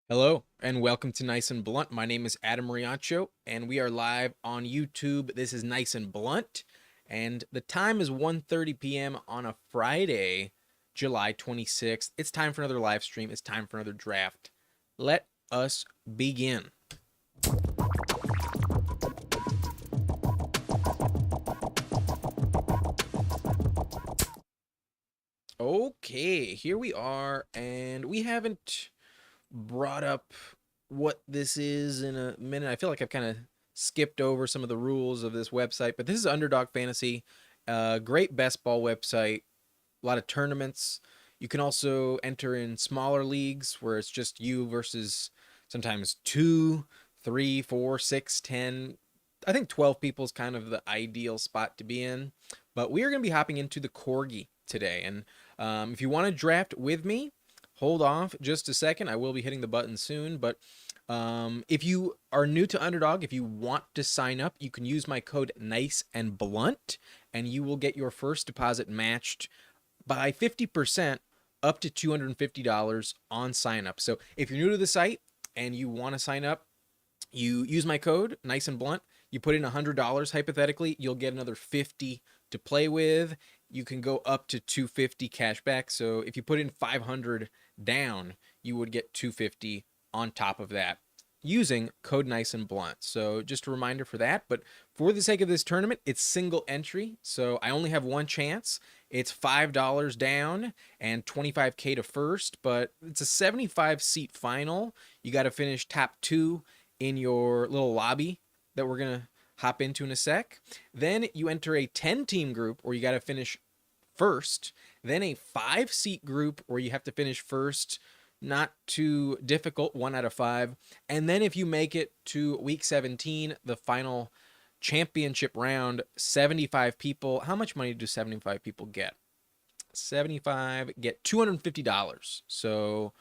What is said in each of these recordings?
Hello and welcome to Nice and Blunt. My name is Adam Riancho and we are live on YouTube. This is Nice and Blunt and the time is 1:30 p.m. on a Friday, July 26th. It's time for another live stream. It's time for another draft. Let us begin. Okay, here we are and we haven't brought up what this is in a minute. I feel like I've kind of skipped over some of the rules of this website, but this is Underdog Fantasy, great best ball website, a lot of tournaments. You can also enter in smaller leagues where it's just you versus sometimes two, three, four, six, 10. I think 12 people is kind of the ideal spot to be in. But we are going to be hopping into the Corgi today. And if you want to draft with me, hold off just a second. I will be hitting the button soon. But if you are new to Underdog, if you want to sign up, you can use my code Nice and Blunt, and you will get your first deposit matched by 50% up to $250 on sign up. So if you're new to the site and you want to sign up, you use my code Nice and Blunt. You put in $100 hypothetically, you'll get another 50 to play with. You can go up to 250 cash back. So if you put in 500 down, you would get 250 on top of that using code Nice and Blunt. So just a reminder for that. But for the sake of this tournament, it's single entry. So I only have one chance. It's $5 down and 25K to first, but it's a 75 seat final. You got to finish top two in your little lobby that we're going to hop into in a sec. Then you enter a 10 team group where you got to finish first. Then a 5 seat group where you have to finish first. Not too difficult, 1 out of 5. And then if you make it to week 17, the final championship round, 75 people. How much money do 75 people get? 75 get $250. So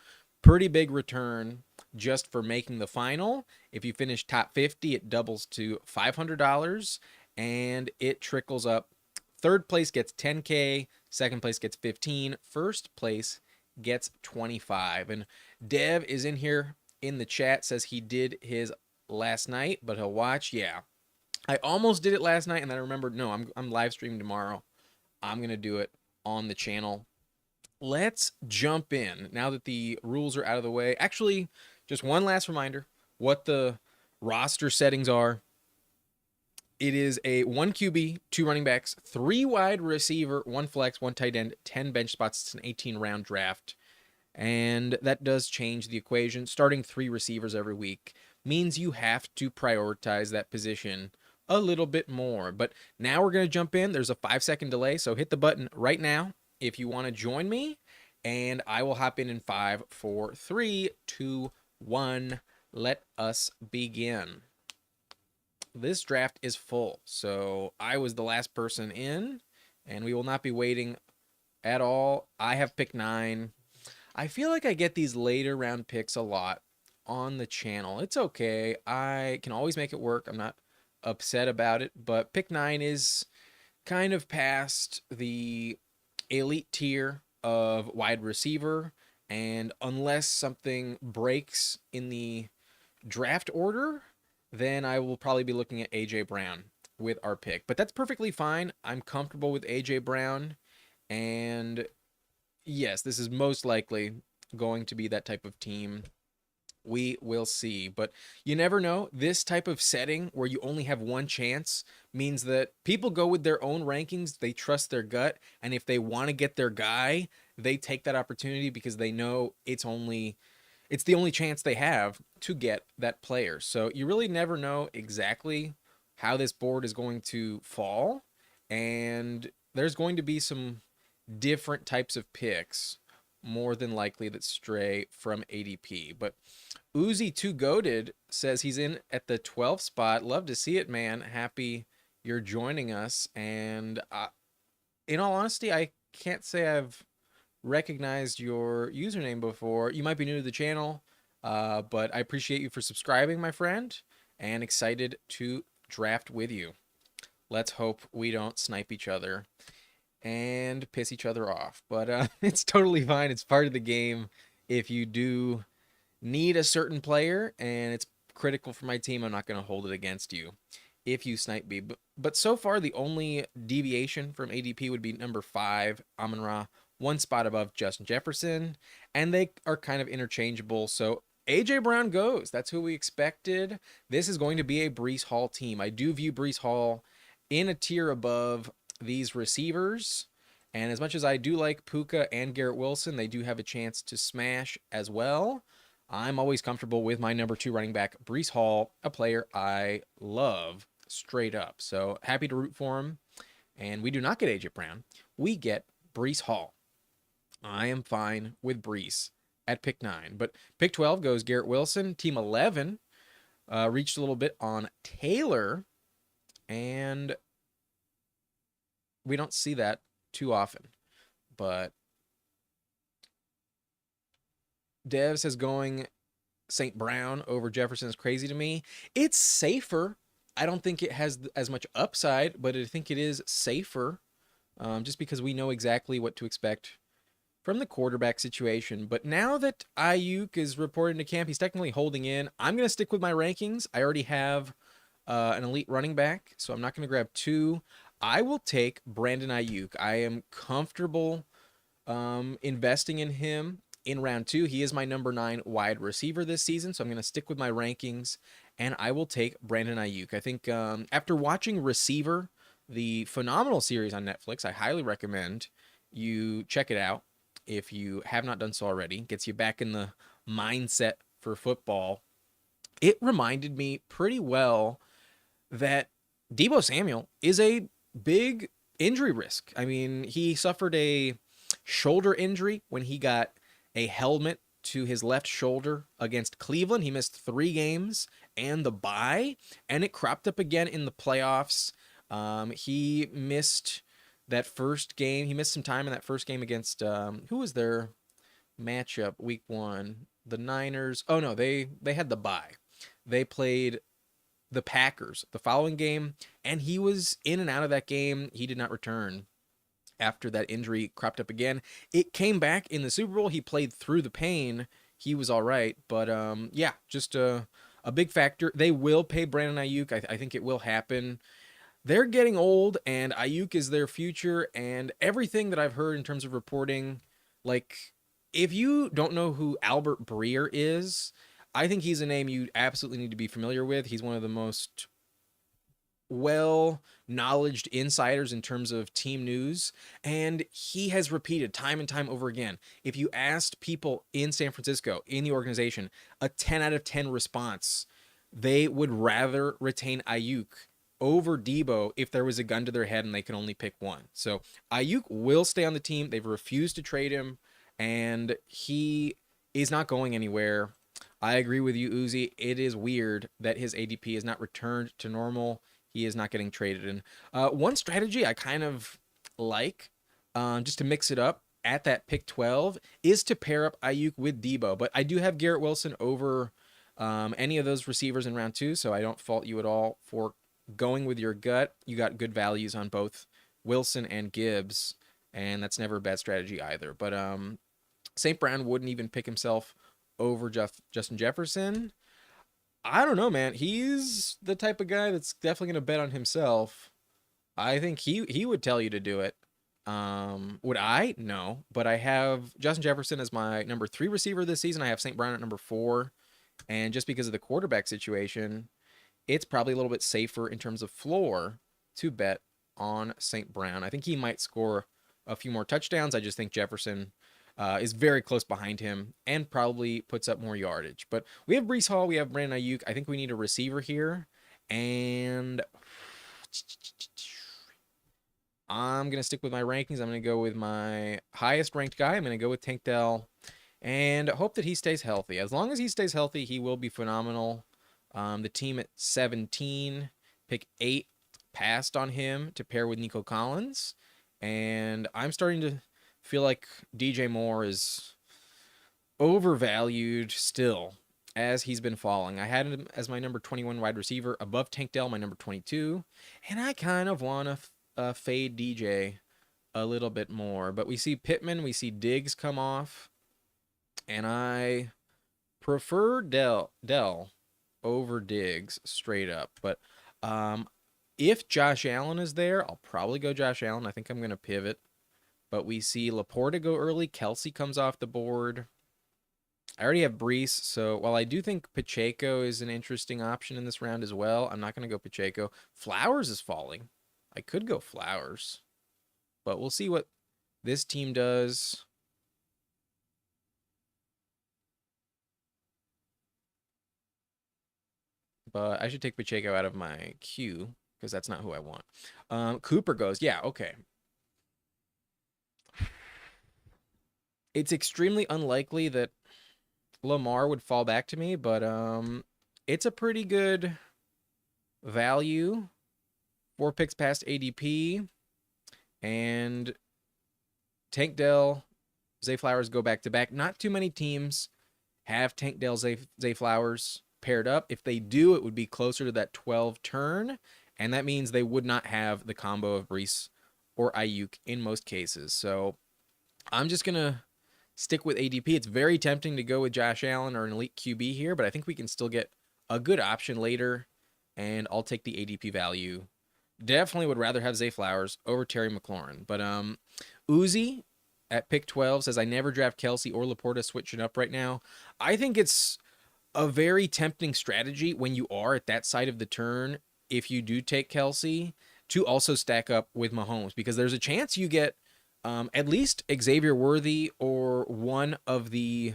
pretty big return just for making the final. If you finish top 50, it doubles to $500 and it trickles up. Third place gets 10K, second place gets 15, first place gets 25. And Dev is in here in the chat, says he did his last night, but he'll watch. Yeah. I almost did it last night and then I remembered, no, I'm live streaming tomorrow. I'm going to do it on the channel. Let's jump in now that the rules are out of the way. Actually, just one last reminder what the roster settings are. It is a 1 QB, 2 running backs, 3 wide receiver, 1 flex, 1 tight end, 10 bench spots. It's an 18-round draft. And that does change the equation. Starting 3 receivers every week means you have to prioritize that position a little bit more. But now we're going to jump in. There's a 5-second delay, so hit the button right now if you want to join me. And I will hop in 5, 4, 3, 2, 1. Let us begin. This draft is full, so I was the last person in, and we will not be waiting at all. I have pick 9. I feel like I get these later round picks a lot on the channel. It's okay. I can always make it work. I'm not upset about it, but pick 9 is kind of past the elite tier of wide receiver, and unless something breaks in the draft order, then I will probably be looking at AJ Brown with our pick. But that's perfectly fine. I'm comfortable with AJ Brown, and yes, this is most likely going to be that type of team. We will see. But you never know. This type of setting where you only have one chance means that people go with their own rankings. They trust their gut. And if they want to get their guy, they take that opportunity because they know it's the only chance they have to get that player. So you really never know exactly how this board is going to fall. And there's going to be some different types of picks more than likely that stray from ADP. But Uzi Too Goated says he's in at the 12th spot. Love to see it, man. Happy you're joining us. And in all honesty, I can't say I've recognized your username before. You might be new to the channel, but I appreciate you for subscribing, my friend, and excited to draft with you. Let's hope we don't snipe each other and piss each other off. But it's totally fine. It's part of the game if you do need a certain player and it's critical for my team, I'm not going to hold it against you if you snipe me. But so far, the only deviation from ADP would be number 5, Amon Ra, one spot above Justin Jefferson, and they are kind of interchangeable. So AJ Brown goes. That's who we expected. This is going to be a Breece Hall team. I do view Breece Hall in a tier above these receivers. And as much as I do like Puka and Garrett Wilson, they do have a chance to smash as well. I'm always comfortable with my number 2 running back, Breece Hall, a player I love straight up. So happy to root for him. And we do not get AJ Brown. We get Breece Hall. I am fine with Breece at pick 9. But pick 12 goes Garrett Wilson. Team 11 reached a little bit on Taylor. And we don't see that too often. But Dev says going St. Brown over Jefferson is crazy to me. It's safer. I don't think it has as much upside, but I think it is safer just because we know exactly what to expect from the quarterback situation. But now that Ayuk is reported to camp, he's technically holding in. I'm going to stick with my rankings. I already have an elite running back, so I'm not going to grab 2. I will take Brandon Ayuk. I am comfortable investing in him in round 2. He is my number 9 wide receiver this season, so I'm going to stick with my rankings, and I will take Brandon Ayuk. I think after watching Receiver, the phenomenal series on Netflix, I highly recommend you check it out if you have not done so already. It gets you back in the mindset for football. It reminded me pretty well that Deebo Samuel is a big injury risk. I mean, he suffered a shoulder injury when he got a helmet to his left shoulder against Cleveland. He missed 3 games and the bye, and it cropped up again in the playoffs. He missed that first game. He missed some time in that first game against who was their matchup week 1? The Niners. Oh no, they had the bye. They played the Packers the following game, and he was in and out of that game. He did not return after that injury cropped up again. It came back in the Super Bowl. He played through the pain. He was all right. But yeah, just a big factor. They will pay Brandon Ayuk. I think it will happen. They're getting old, and Ayuk is their future. And everything that I've heard in terms of reporting, like, if you don't know who Albert Breer is, I think he's a name you absolutely need to be familiar with. He's one of the most well knowledged insiders in terms of team news, and he has repeated time and time over again, if you asked people in San Francisco in the organization a 10 out of 10 response, they would rather retain Ayuk over Deebo if there was a gun to their head and they could only pick one. So Ayuk will stay on the team. They've refused to trade him, and he is not going anywhere. I agree with you, Uzi. It is weird that his ADP is not returned to normal. He is not getting traded. And one strategy I kind of like, just to mix it up at that pick 12, is to pair up Ayuk with Deebo. But I do have Garrett Wilson over any of those receivers in round 2, so I don't fault you at all for going with your gut. You got good values on both Wilson and Gibbs, and that's never a bad strategy either. But St. Brown wouldn't even pick himself over Justin Jefferson. I don't know, man. He's the type of guy that's definitely going to bet on himself. I think he would tell you to do it. Would I? No. But I have Justin Jefferson as my number 3 receiver this season. I have St. Brown at number 4. And just because of the quarterback situation, it's probably a little bit safer in terms of floor to bet on St. Brown. I think he might score a few more touchdowns. I just think Jefferson is very close behind him and probably puts up more yardage. But we have Breece Hall. We have Brandon Ayuk. I think we need a receiver here. And I'm going to stick with my rankings. I'm going to go with my highest ranked guy. I'm going to go with Tank Dell and hope that he stays healthy. As long as he stays healthy, he will be phenomenal. The team at 17, pick 8, passed on him to pair with Nico Collins. And I'm starting to feel like DJ Moore is overvalued still as he's been falling. I had him as my number 21 wide receiver above Tank Dell, my number 22. And I kind of want to fade DJ a little bit more. But we see Pittman, we see Diggs come off. And I prefer Dell over Diggs straight up. But um, if Josh Allen is there, I'll probably go Josh Allen. I think I'm going to pivot. But we see Laporta go early. Kelsey comes off the board. I already have Brees, so while I do think Pacheco is an interesting option in this round as well, I'm not going to go Pacheco. Flowers is falling. I could go Flowers, but we'll see what this team does. But I should take Pacheco out of my queue because that's not who I want. Cooper goes. Yeah, okay. It's extremely unlikely that Lamar would fall back to me, but it's a pretty good value. 4 picks past ADP. And Tank Dell, Zay Flowers go back to back. Not too many teams have Tank Dell, Zay Flowers paired up. If they do, it would be closer to that 12 turn. And that means they would not have the combo of Brees or Ayuk in most cases. So I'm just going to stick with ADP. It's very tempting to go with Josh Allen or an elite QB here, but I think we can still get a good option later. And I'll take the ADP value. Definitely would rather have Zay Flowers over Terry McLaurin. But Uzi at pick 12 says, I never draft Kelsey or Laporta switching up right now. I think it's a very tempting strategy when you are at that side of the turn, if you do take Kelsey, to also stack up with Mahomes, because there's a chance you get at least Xavier Worthy or one of the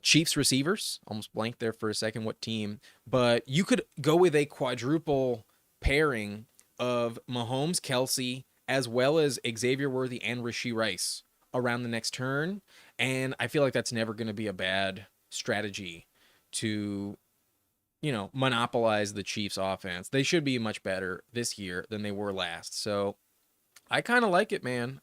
Chiefs receivers. Almost blanked there for a second what team. But you could go with a quadruple pairing of Mahomes, Kelsey, as well as Xavier Worthy and Rashee Rice around the next turn. And I feel like that's never going to be a bad strategy to, monopolize the Chiefs offense. They should be much better this year than they were last. So I kind of like it, man.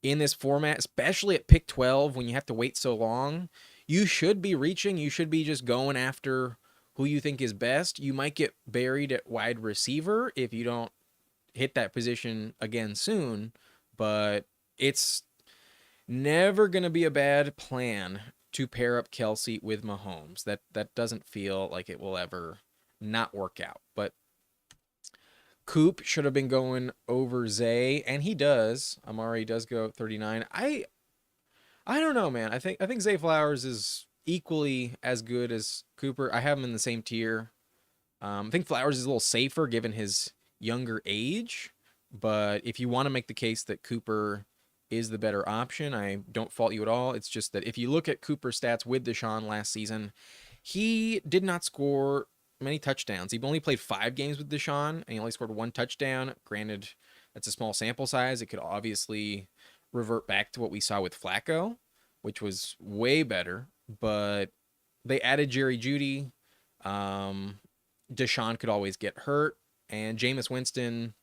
In this format, especially at pick 12, when you have to wait so long, you should be reaching. You should be just going after who you think is best. You might get buried at wide receiver if you don't hit that position again soon, but it's never going to be a bad plan to pair up Kelsey with Mahomes. That doesn't feel like it will ever not work out. But Coop should have been going over Zay, and he does. Amari does go 39. I don't know, man. I think Zay Flowers is equally as good as Cooper. I have him in the same tier. I think Flowers is a little safer given his younger age, but if you want to make the case that Cooper is the better option, I don't fault you at all. It's just that if you look at Cooper's stats with Deshaun last season, he did not score many touchdowns. He only played 5 games with Deshaun, and he only scored 1 touchdown. Granted, that's a small sample size. It could obviously revert back to what we saw with Flacco, which was way better. But they added Jerry Jeudy. Deshaun could always get hurt, and Jameis Winston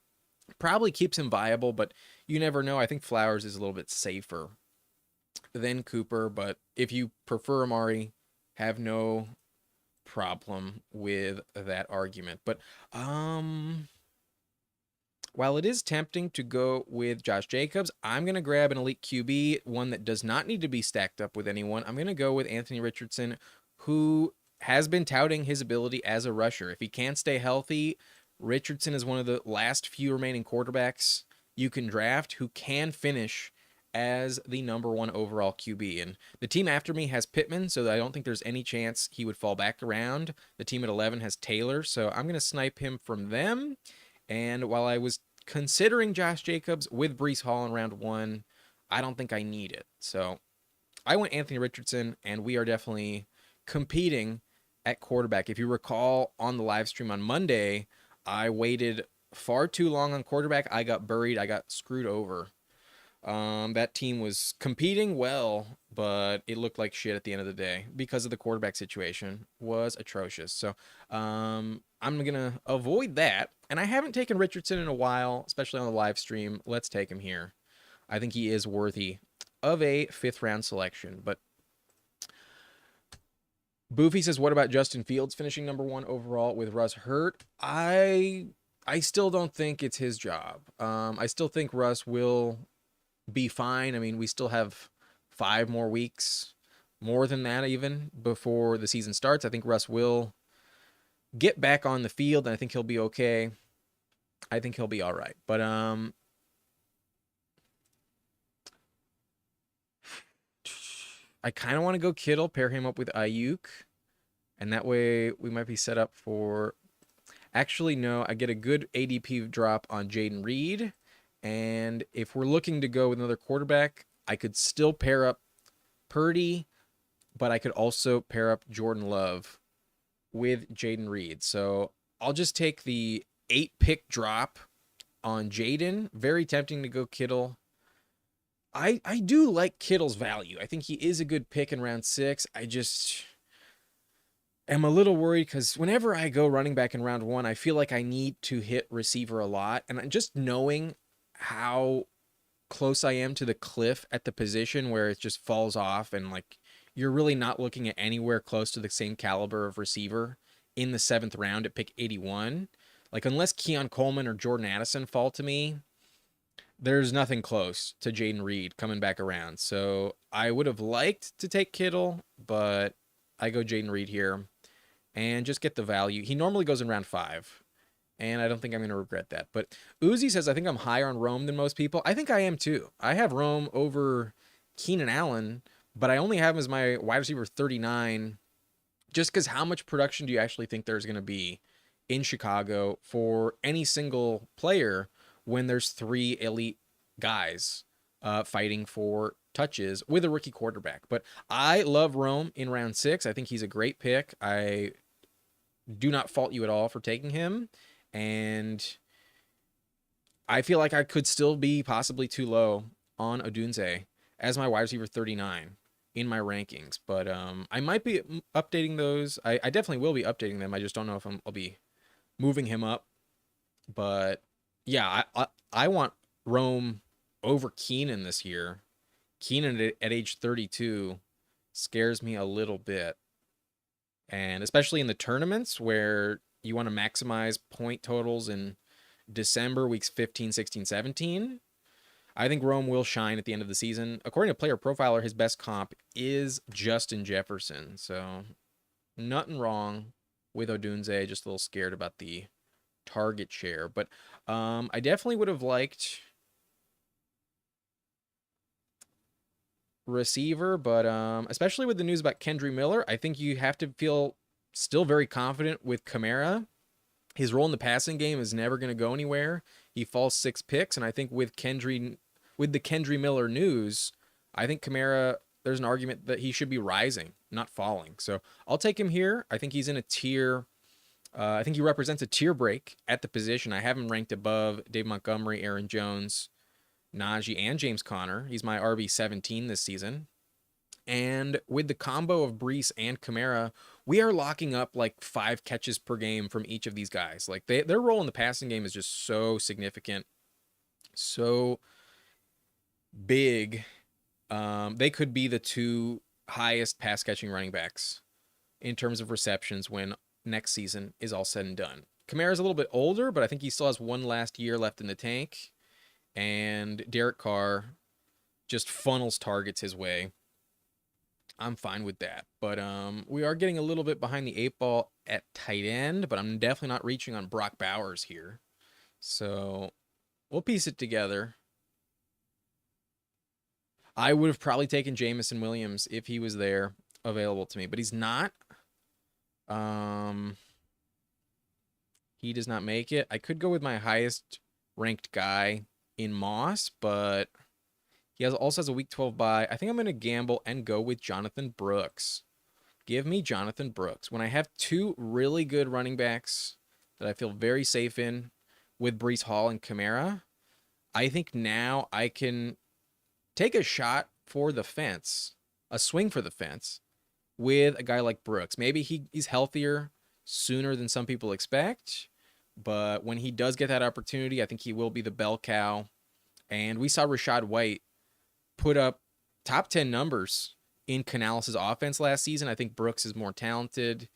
probably keeps him viable, but you never know. I think Flowers is a little bit safer than Cooper, but if you prefer Amari, have no problem with that argument. But while it is tempting to go with Josh Jacobs, I'm going to grab an elite QB, one that does not need to be stacked up with anyone. I'm going to go with Anthony Richardson, who has been touting his ability as a rusher. If he can't stay healthy, Richardson is one of the last few remaining quarterbacks you can draft who can finish as the number 1 overall QB. And the team after me has Pittman, so I don't think there's any chance he would fall back around. The team at 11 has Taylor, so I'm going to snipe him from them. And while I was considering Josh Jacobs with Breece Hall in round 1, I don't think I need it. So I went Anthony Richardson, and we are definitely competing at quarterback. If you recall on the live stream on Monday, I waited far too long on quarterback. I got buried. I got screwed over. That team was competing well, but it looked like shit at the end of the day because of the quarterback situation was atrocious. So I'm going to avoid that. And I haven't taken Richardson in a while, especially on the live stream. Let's take him here. I think he is worthy of a 5th round selection. But Boofy says, what about Justin Fields finishing number 1 overall with Russ hurt? I still don't think it's his job. I still think Russ will be fine. I mean, we still have 5 more weeks more than that even before the season starts. I think Russ will get back on the field, and I think he'll be okay. I think he'll be all right. But I kind of want to go Kittle, pair him up with Ayuk, and that way we might be set up for. Actually, no, I get a good ADP drop on Jaden Reed, and if we're looking to go with another quarterback, I could still pair up Purdy, but I could also pair up Jordan Love with Jaden Reed. So I'll just take the 8-pick drop on Jaden. Very tempting to go Kittle. I do like Kittle's value. I think he is a good pick in round 6. I just am a little worried because whenever I go running back in round 1, I feel like I need to hit receiver a lot. And just knowing how close I am to the cliff at the position where it just falls off and like you're really not looking at anywhere close to the same caliber of receiver in the 7th round at pick 81. Like unless Keon Coleman or Jordan Addison fall to me, there's nothing close to Jaden Reed coming back around. So I would have liked to take Kittle, but I go Jaden Reed here and just get the value. He normally goes in round 5, and I don't think I'm going to regret that. But Uzi says, I think I'm higher on Rome than most people. I think I am too. I have Rome over Keenan Allen, but I only have him as my wide receiver 39 just because how much production do you actually think there's going to be in Chicago for any single player when there's 3 elite guys fighting for touches with a rookie quarterback? But I love Rome in round 6. I think he's a great pick. I do not fault you at all for taking him. And I feel like I could still be possibly too low on Odunze as my wide receiver 39 in my rankings. But I might be updating those. I definitely will be updating them. I just don't know if I'll be moving him up. But yeah, I want Rome over Keenan this year. Keenan at age 32 scares me a little bit. And especially in the tournaments where you want to maximize point totals in December, weeks 15, 16, 17. I think Rome will shine at the end of the season. According to Player Profiler, his best comp is Justin Jefferson. So nothing wrong with Odunze. Just a little scared about the target share. But I definitely would have liked receiver, but especially with the news about Kendre Miller, I think you have to feel still very confident with Kamara. His role in the passing game is never going to go anywhere. He falls 6 picks, and I think with the Kendre Miller news, I think Kamara, there's an argument that he should be rising, not falling. So I'll take him here. I think he's in a tier. I think he represents a tier break at the position. I have him ranked above Dave Montgomery, Aaron Jones, Najee, and James Conner. He's my RB17 this season. And with the combo of Breece and Kamara, we are locking up like 5 catches per game from each of these guys. Like their role in the passing game is just so significant, so big. They could be the 2 highest pass catching running backs in terms of receptions when next season is all said and done. Kamara's a little bit older, but I think he still has one last year left in the tank. And Derek Carr just funnels targets his way. I'm fine with that. But we are getting a little bit behind the 8 ball at tight end, but I'm definitely not reaching on Brock Bowers here. So we'll piece it together. I would have probably taken Jameson Williams if he was there available to me, but he's not. He does not make it. I could go with my highest ranked guy in Moss, but he also has a week 12 bye. I think I'm going to gamble and go with Jonathan Brooks. Give me Jonathan Brooks. When I have 2 really good running backs that I feel very safe in with Breece Hall and Kamara, I think now I can take a shot for the fence, a swing for the fence with a guy like Brooks. Maybe he's healthier sooner than some people expect, but when he does get that opportunity, I think he will be the bell cow. And we saw Rachaad White put up top 10 numbers in Canales' offense last season. I think Brooks is more talented,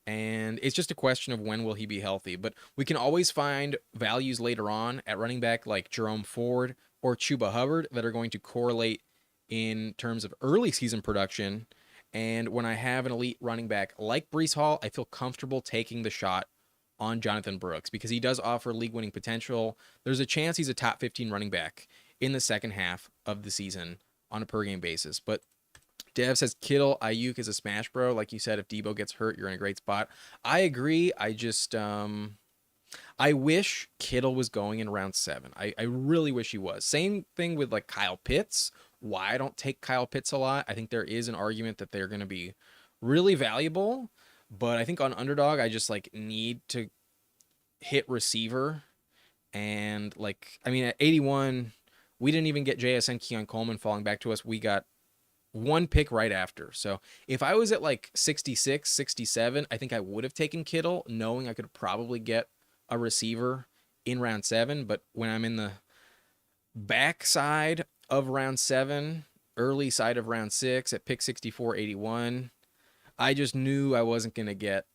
and it's just a question of when will he be healthy. But we can always find values later on at running back like Jerome Ford or Chuba Hubbard that are going to correlate in terms of early season production And when I have an elite running back like Brees Hall, I feel comfortable taking the shot on Jonathan Brooks because he does offer league winning potential. There's a chance he's a top 15 running back in the second half of the season on a per game basis. But Dev says Kittle, Ayuk is a smash bro. Like you said, if Debo gets hurt, you're in a great spot. I agree. I wish Kittle was going in round 7. I really wish he was. Same thing with like Kyle Pitts. Why I don't take Kyle Pitts a lot. I think there is an argument that they're going to be really valuable, but I think on underdog, I just like need to hit receiver. And like, I mean, at 81, we didn't even get JSN Keon Coleman falling back to us. We got one pick right after. So if I was at like 66, 67, I think I would have taken Kittle, knowing I could probably get a receiver in round 7. But when I'm in the backside of round 7, early side of round 6 at pick 64, 81, I just knew I wasn't going to get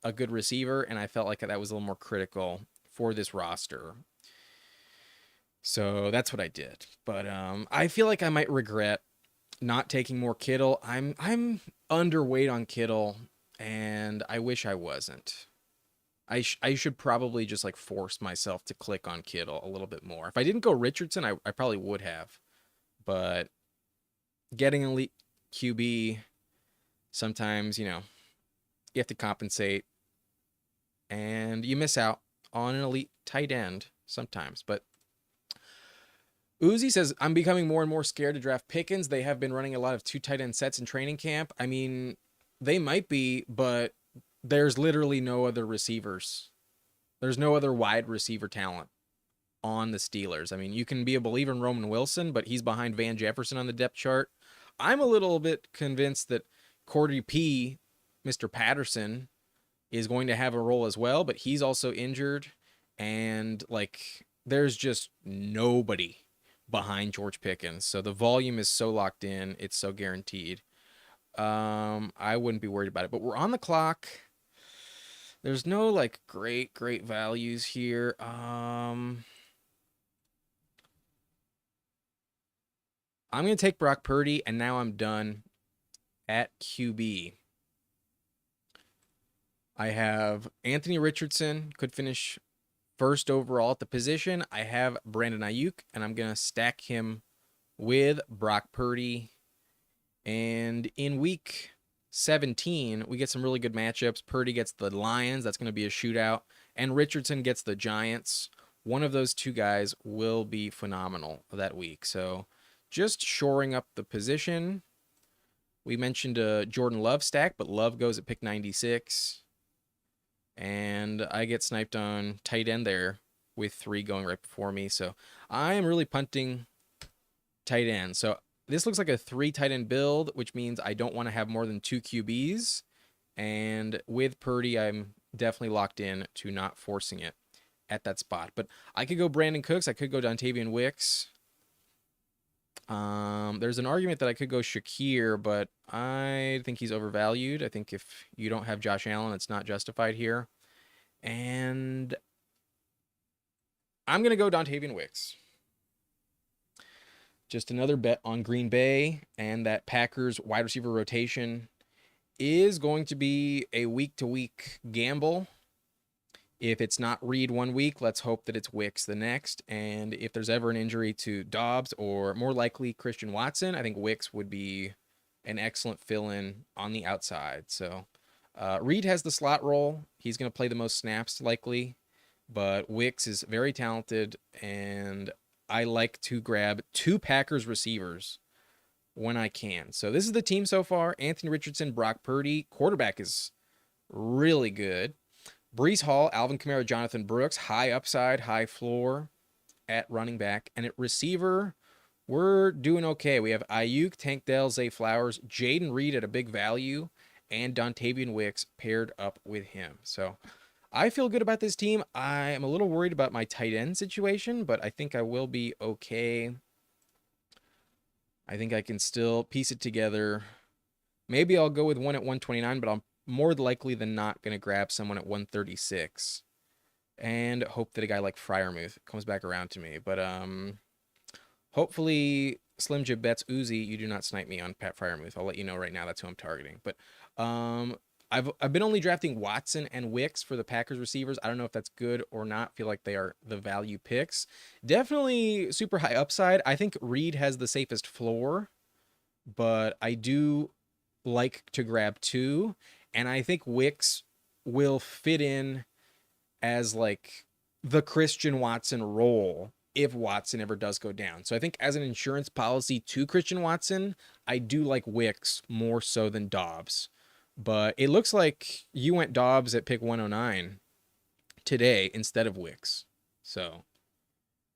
a good receiver, and I felt like that was a little more critical for this roster. So that's what I did. But I feel like I might regret not taking more Kittle. I'm underweight on Kittle, and I wish I wasn't. I should probably just like force myself to click on Kittle a little bit more. If I didn't go Richardson, I probably would have. But getting an elite QB, sometimes, you have to compensate. And you miss out on an elite tight end sometimes. But Uzi says, I'm becoming more and more scared to draft Pickens. They have been running a lot of 2 tight end sets in training camp. I mean, they might be, but there's literally no other receivers. There's no other wide receiver talent on the Steelers. I mean, you can be a believer in Roman Wilson, but he's behind Van Jefferson on the depth chart. I'm a little bit convinced that Cordy P, Mr. Patterson, is going to have a role as well, but he's also injured. And like, there's just nobody behind George Pickens. So the volume is so locked in. It's so guaranteed. I wouldn't be worried about it, but we're on the clock. There's no like great values here. I'm going to take Brock Purdy, and now I'm done at QB. I have Anthony Richardson, could finish first overall at the position. I have Brandon Ayuk, and I'm going to stack him with Brock Purdy. And in week 17, we get some really good matchups. Purdy gets the Lions. That's going to be a shootout. And Richardson gets the Giants. One of those two guys will be phenomenal that week. So just shoring up the position. We mentioned a Jordan Love stack, but Love goes at pick 96. And I get sniped on tight end there with 3 going right before me. So I am really punting tight end. So this looks like a 3 tight end build, which means I don't want to have more than 2 QBs. And with Purdy, I'm definitely locked in to not forcing it at that spot. But I could go Brandon Cooks. I could go Dontavian Wicks. There's an argument that I could go Shakir, but I think he's overvalued. I think if you don't have Josh Allen, it's not justified here. And I'm going to go Dontavian Wicks. Just another bet on Green Bay, and that Packers wide receiver rotation is going to be a week-to-week gamble. If it's not Reed one week, let's hope that it's Wicks the next. And if there's ever an injury to Dobbs, or more likely Christian Watson, I think Wicks would be an excellent fill-in on the outside. So Reed has the slot role. He's going to play the most snaps likely, but Wicks is very talented, and I like to grab 2 Packers receivers when I can. So this is the team so far. Anthony Richardson, Brock Purdy. Quarterback is really good. Brees Hall, Alvin Kamara, Jonathan Brooks. High upside, high floor at running back. And at receiver, we're doing okay. We have Ayuk, Tank Dell, Zay Flowers, Jaden Reed at a big value, and Dontavian Wicks paired up with him. So I feel good about this team. I am a little worried about my tight end situation, but I think I will be okay. I think I can still piece it together. Maybe I'll go with one at 129, but I'm more likely than not going to grab someone at 136 and hope that a guy like Freiermuth comes back around to me. But hopefully Slim Jim bets Uzi, you do not snipe me on Pat Fryermuth. I'll let you know right now that's who I'm targeting. But um, I've been only drafting Watson and Wicks for the Packers receivers. I don't know if that's good or not. Feel like they are the value picks. Definitely super high upside. I think Reed has the safest floor, but I do like to grab two, and I think Wicks will fit in as like the Christian Watson role if Watson ever does go down. So I think as an insurance policy to Christian Watson, I do like Wicks more so than Dobbs. But it looks like you went Dobbs at pick 109 today instead of Wicks. So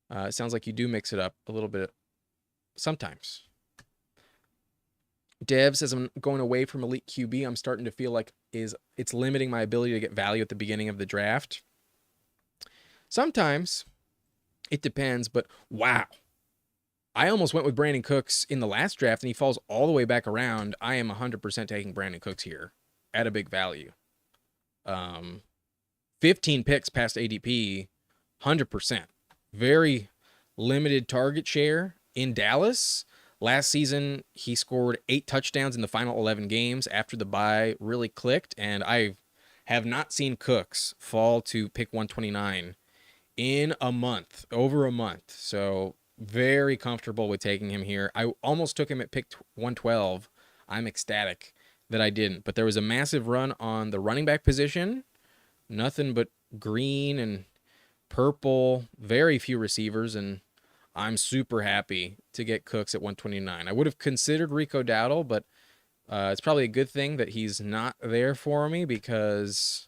it sounds like you do mix it up a little bit sometimes. Dev says I'm going away from elite QB. I'm starting to feel like it's limiting my ability to get value at the beginning of the draft. Sometimes it depends, but wow. I almost went with Brandon Cooks in the last draft and he falls all the way back around. I am 100% taking Brandon Cooks here at a big value. 15 picks past ADP, 100%. Very limited target share in Dallas. Last season, he scored 8 touchdowns in the final 11 games after the bye really clicked, and I have not seen Cooks fall to pick 129 in a month, over a month. So very comfortable with taking him here. I almost took him at pick 112. I'm ecstatic that I didn't, but there was a massive run on the running back position. Nothing but green and purple, very few receivers, and I'm super happy to get Cooks at 129. I would have considered Rico Dowdle, but it's probably a good thing that he's not there for me because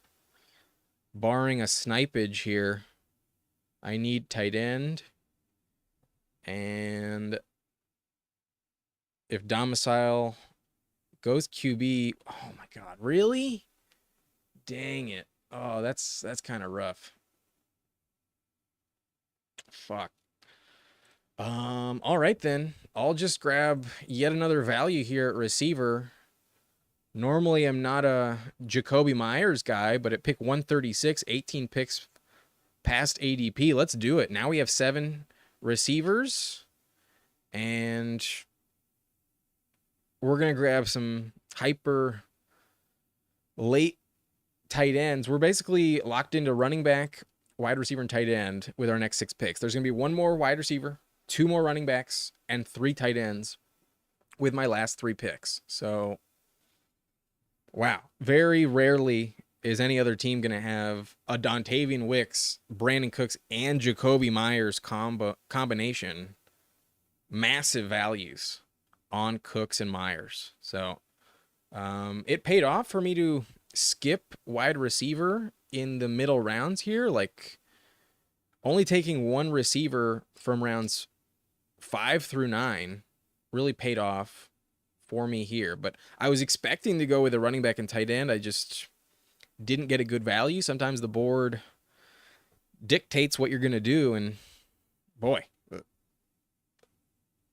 barring a snipage here, I need tight end. And if Domicile goes QB, oh my God, really? Dang it. Oh, that's kind of rough. Fuck. All right then. I'll just grab yet another value here at receiver. Normally I'm not a Jacoby Myers guy, but at pick 136, 18 picks past ADP. Let's do it. Now we have 7 receivers, and we're going to grab some hyper late tight ends. We're basically locked into running back, wide receiver, and tight end with our next 6 picks. There's going to be 1 more wide receiver, 2 more running backs, and 3 tight ends with my last 3 picks. So, wow. Very rarely is any other team going to have a Dontavian Wicks, Brandon Cooks, and Jacoby Myers combination. Massive values on Cooks and Myers. So, it paid off for me to skip wide receiver in the middle rounds here. Like, only taking 1 receiver from rounds 5 through 9 really paid off for me here. But I was expecting to go with a running back and tight end. I just didn't get a good value. Sometimes the board dictates what you're going to do. And boy,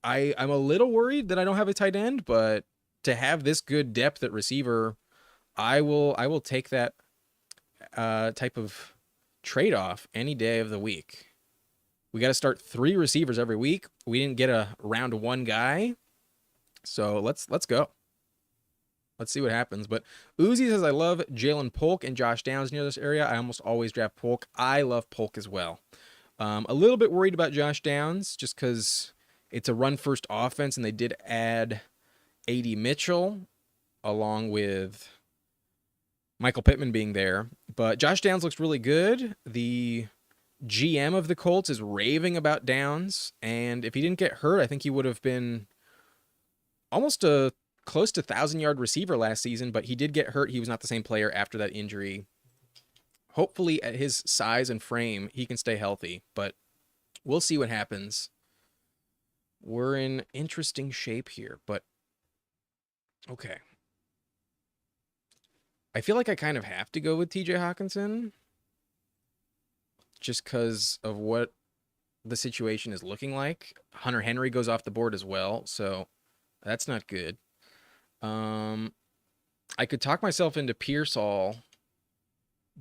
I'm a little worried that I don't have a tight end, but to have this good depth at receiver, I will take that type of trade-off any day of the week. We got to start 3 receivers every week. We didn't get a round 1 guy. So let's go. Let's see what happens. But Uzi says, I love Jalen Polk and Josh Downs near this area. I almost always draft Polk. I love Polk as well. A little bit worried about Josh Downs just because it's a run-first offense, and they did add A.D. Mitchell along with Michael Pittman being there. But Josh Downs looks really good. The GM of the Colts is raving about Downs, and if he didn't get hurt, I think he would have been almost a close to 1,000-yard receiver last season, but he did get hurt. He was not the same player after that injury. Hopefully at his size and frame, he can stay healthy, but we'll see what happens. We're in interesting shape here, but okay. I feel like I kind of have to go with TJ Hawkinson just because of what the situation is looking like. Hunter Henry goes off the board as well, so that's not good. I could talk myself into Pearsall,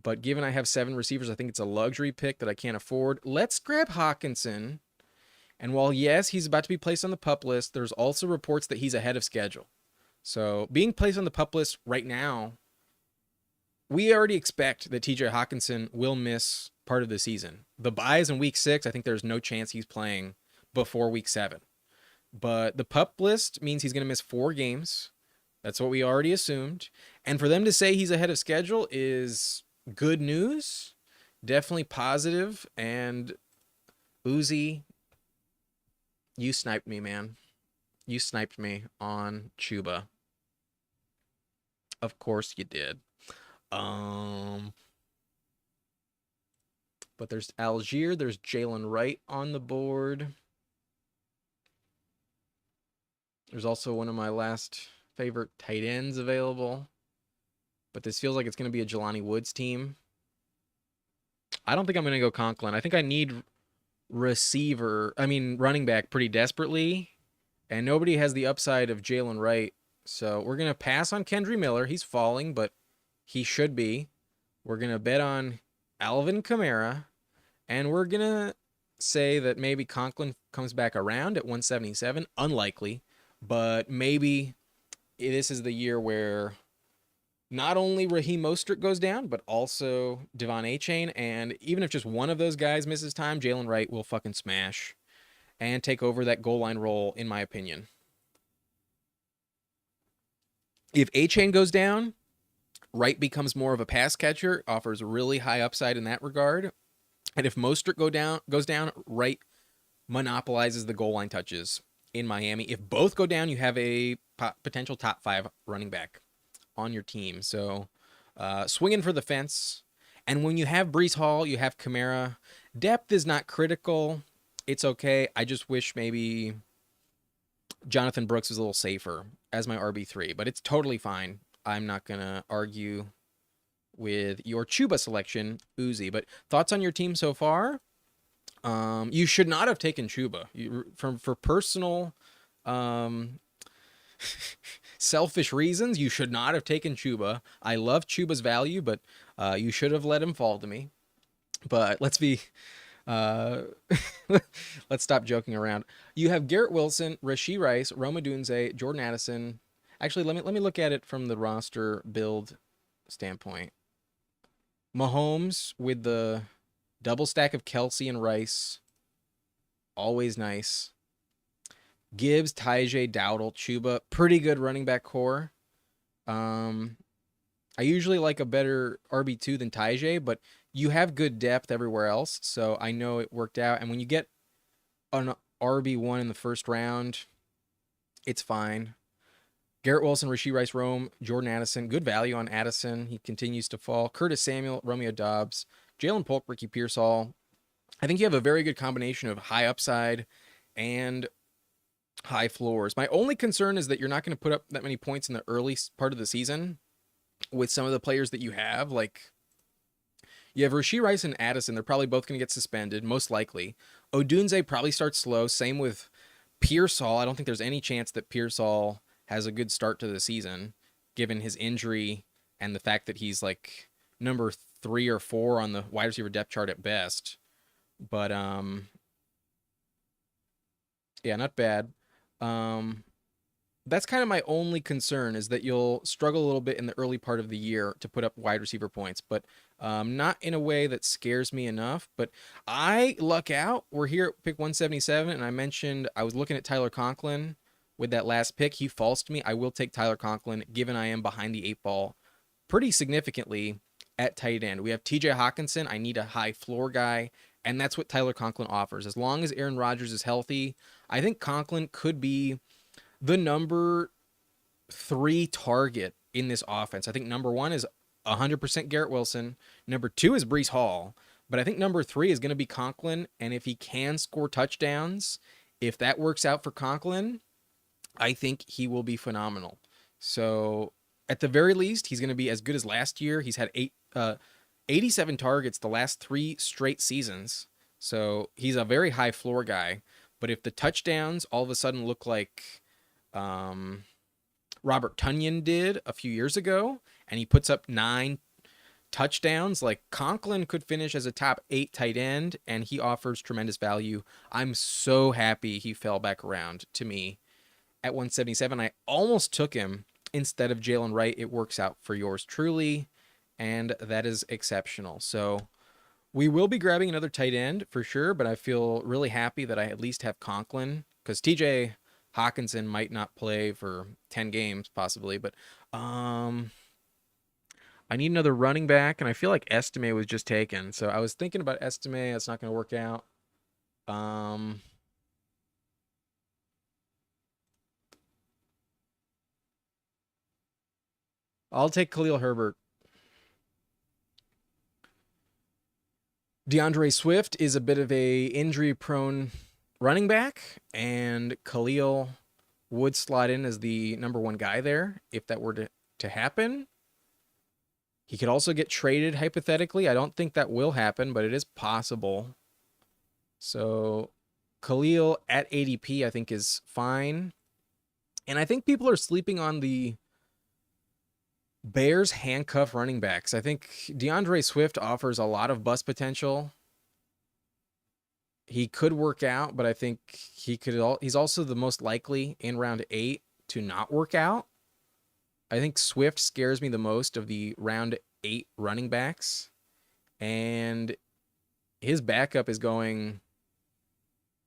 but given I have 7 receivers, I think it's a luxury pick that I can't afford. Let's grab Hawkinson And while, yes, he's about to be placed on the PUP list, there's also reports that he's ahead of schedule. So being placed on the PUP list right now, we already expect that TJ Hawkinson will miss part of the season. The bye is in week 6. I think there's no chance he's playing before week 7. But the PUP list means he's going to miss 4 games. That's what we already assumed. And for them to say he's ahead of schedule is good news. Definitely positive. And Uzi, you sniped me, man. You sniped me on Chuba. Of course you did. But there's Algier. There's Jalen Wright on the board. There's also one of my last favorite tight ends available. But this feels like it's going to be a Jelani Woods team. I don't think I'm going to go Conklin. I think I need running back pretty desperately. And nobody has the upside of Jalen Wright. So we're going to pass on Kendry Miller. He's falling, but he should be. We're going to bet on Alvin Kamara. And we're going to say that maybe Conklin comes back around at 177. Unlikely. But maybe this is the year where not only Raheem Mostert goes down, but also Devon Achane. And even if just one of those guys misses time, Jalen Wright will fucking smash and take over that goal line role, in my opinion. If Achane goes down, Wright becomes more of a pass catcher, offers really high upside in that regard. And if Mostert goes down, Wright monopolizes the goal line touches in Miami. If both go down, you have a potential top 5 running back on your team. So swinging for the fence. And when you have Breece Hall, you have Kamara. Depth is not critical. It's okay. I just wish maybe Jonathan Brooks was a little safer as my RB3, but it's totally fine. I'm not going to argue with your Chuba selection, Uzi. But thoughts on your team so far? You should not have taken Chuba. For personal selfish reasons, you should not have taken Chuba. I love Chuba's value, but you should have let him fall to me. But let's stop joking around. You have Garrett Wilson, Rashee Rice, Rome Odunze, Jordan Addison. Actually, let me look at it from the roster build standpoint. Mahomes with the double stack of Kelsey and Rice. Always nice. Gibbs, Tyjae, Dowdle, Chuba. Pretty good running back core. I usually like a better RB2 than Tyjae, but you have good depth everywhere else, so I know it worked out. And when you get an RB1 in the first round, it's fine. Garrett Wilson, Rashee Rice, Rome, Jordan Addison. Good value on Addison. He continues to fall. Curtis Samuel, Romeo Doubs, Jalen Polk, Ricky Pearsall. I think you have a very good combination of high upside and high floors. My only concern is that you're not going to put up that many points in the early part of the season with some of the players that you have. Like, you have Rashee Rice and Addison. They're probably both going to get suspended, most likely. Odunze probably starts slow. Same with Pearsall. I don't think there's any chance that Pearsall has a good start to the season, given his injury and the fact that he's like number 3 or 4 on the wide receiver depth chart at best. But yeah, not bad. That's kind of my only concern, is that you'll struggle a little bit in the early part of the year to put up wide receiver points, but not in a way that scares me enough. But I luck out. We're here at pick 177, and I mentioned I was looking at Tyler Conklin with that last pick. He falls to me. I will take Tyler Conklin, given I am behind the 8 ball pretty significantly at tight end. We have TJ Hawkinson. I need a high floor guy, and that's what Tyler Conklin offers. As long as Aaron Rodgers is healthy, I think Conklin could be the number 3 target in this offense. I think number 1 is 100% Garrett Wilson. Number 2 is Breece Hall. But I think number 3 is going to be Conklin, and if he can score touchdowns, if that works out for Conklin, I think he will be phenomenal. So at the very least, he's going to be as good as last year. He's had 87 targets the last 3 straight seasons. So he's a very high floor guy. But if the touchdowns all of a sudden look like Robert Tonyan did a few years ago, and he puts up 9 touchdowns. Like Conklin could finish as a top 8 tight end, and he offers tremendous value. I'm so happy he fell back around to me at 177. I almost took him instead of Jalen Wright. It works out for yours truly, and that is exceptional. So we will be grabbing another tight end for sure, but I feel really happy that I at least have Conklin, because TJ Hawkinson might not play for 10 games possibly, but I need another running back, and I feel like Estime was just taken. So I was thinking about Estime. That's not going to work out. Um, I'll take Khalil Herbert. DeAndre Swift is a bit of a injury-prone running back, and Khalil would slot in as the number one guy there if that were to happen. He could also get traded hypothetically. I don't think that will happen, but it is possible. So Khalil at ADP, I think, is fine. And I think people are sleeping on the Bears handcuff running backs. I think DeAndre Swift offers a lot of bust potential. He could work out, but I think he's also the most likely in round 8 to not work out. I think Swift scares me the most of the round 8 running backs, and his backup is going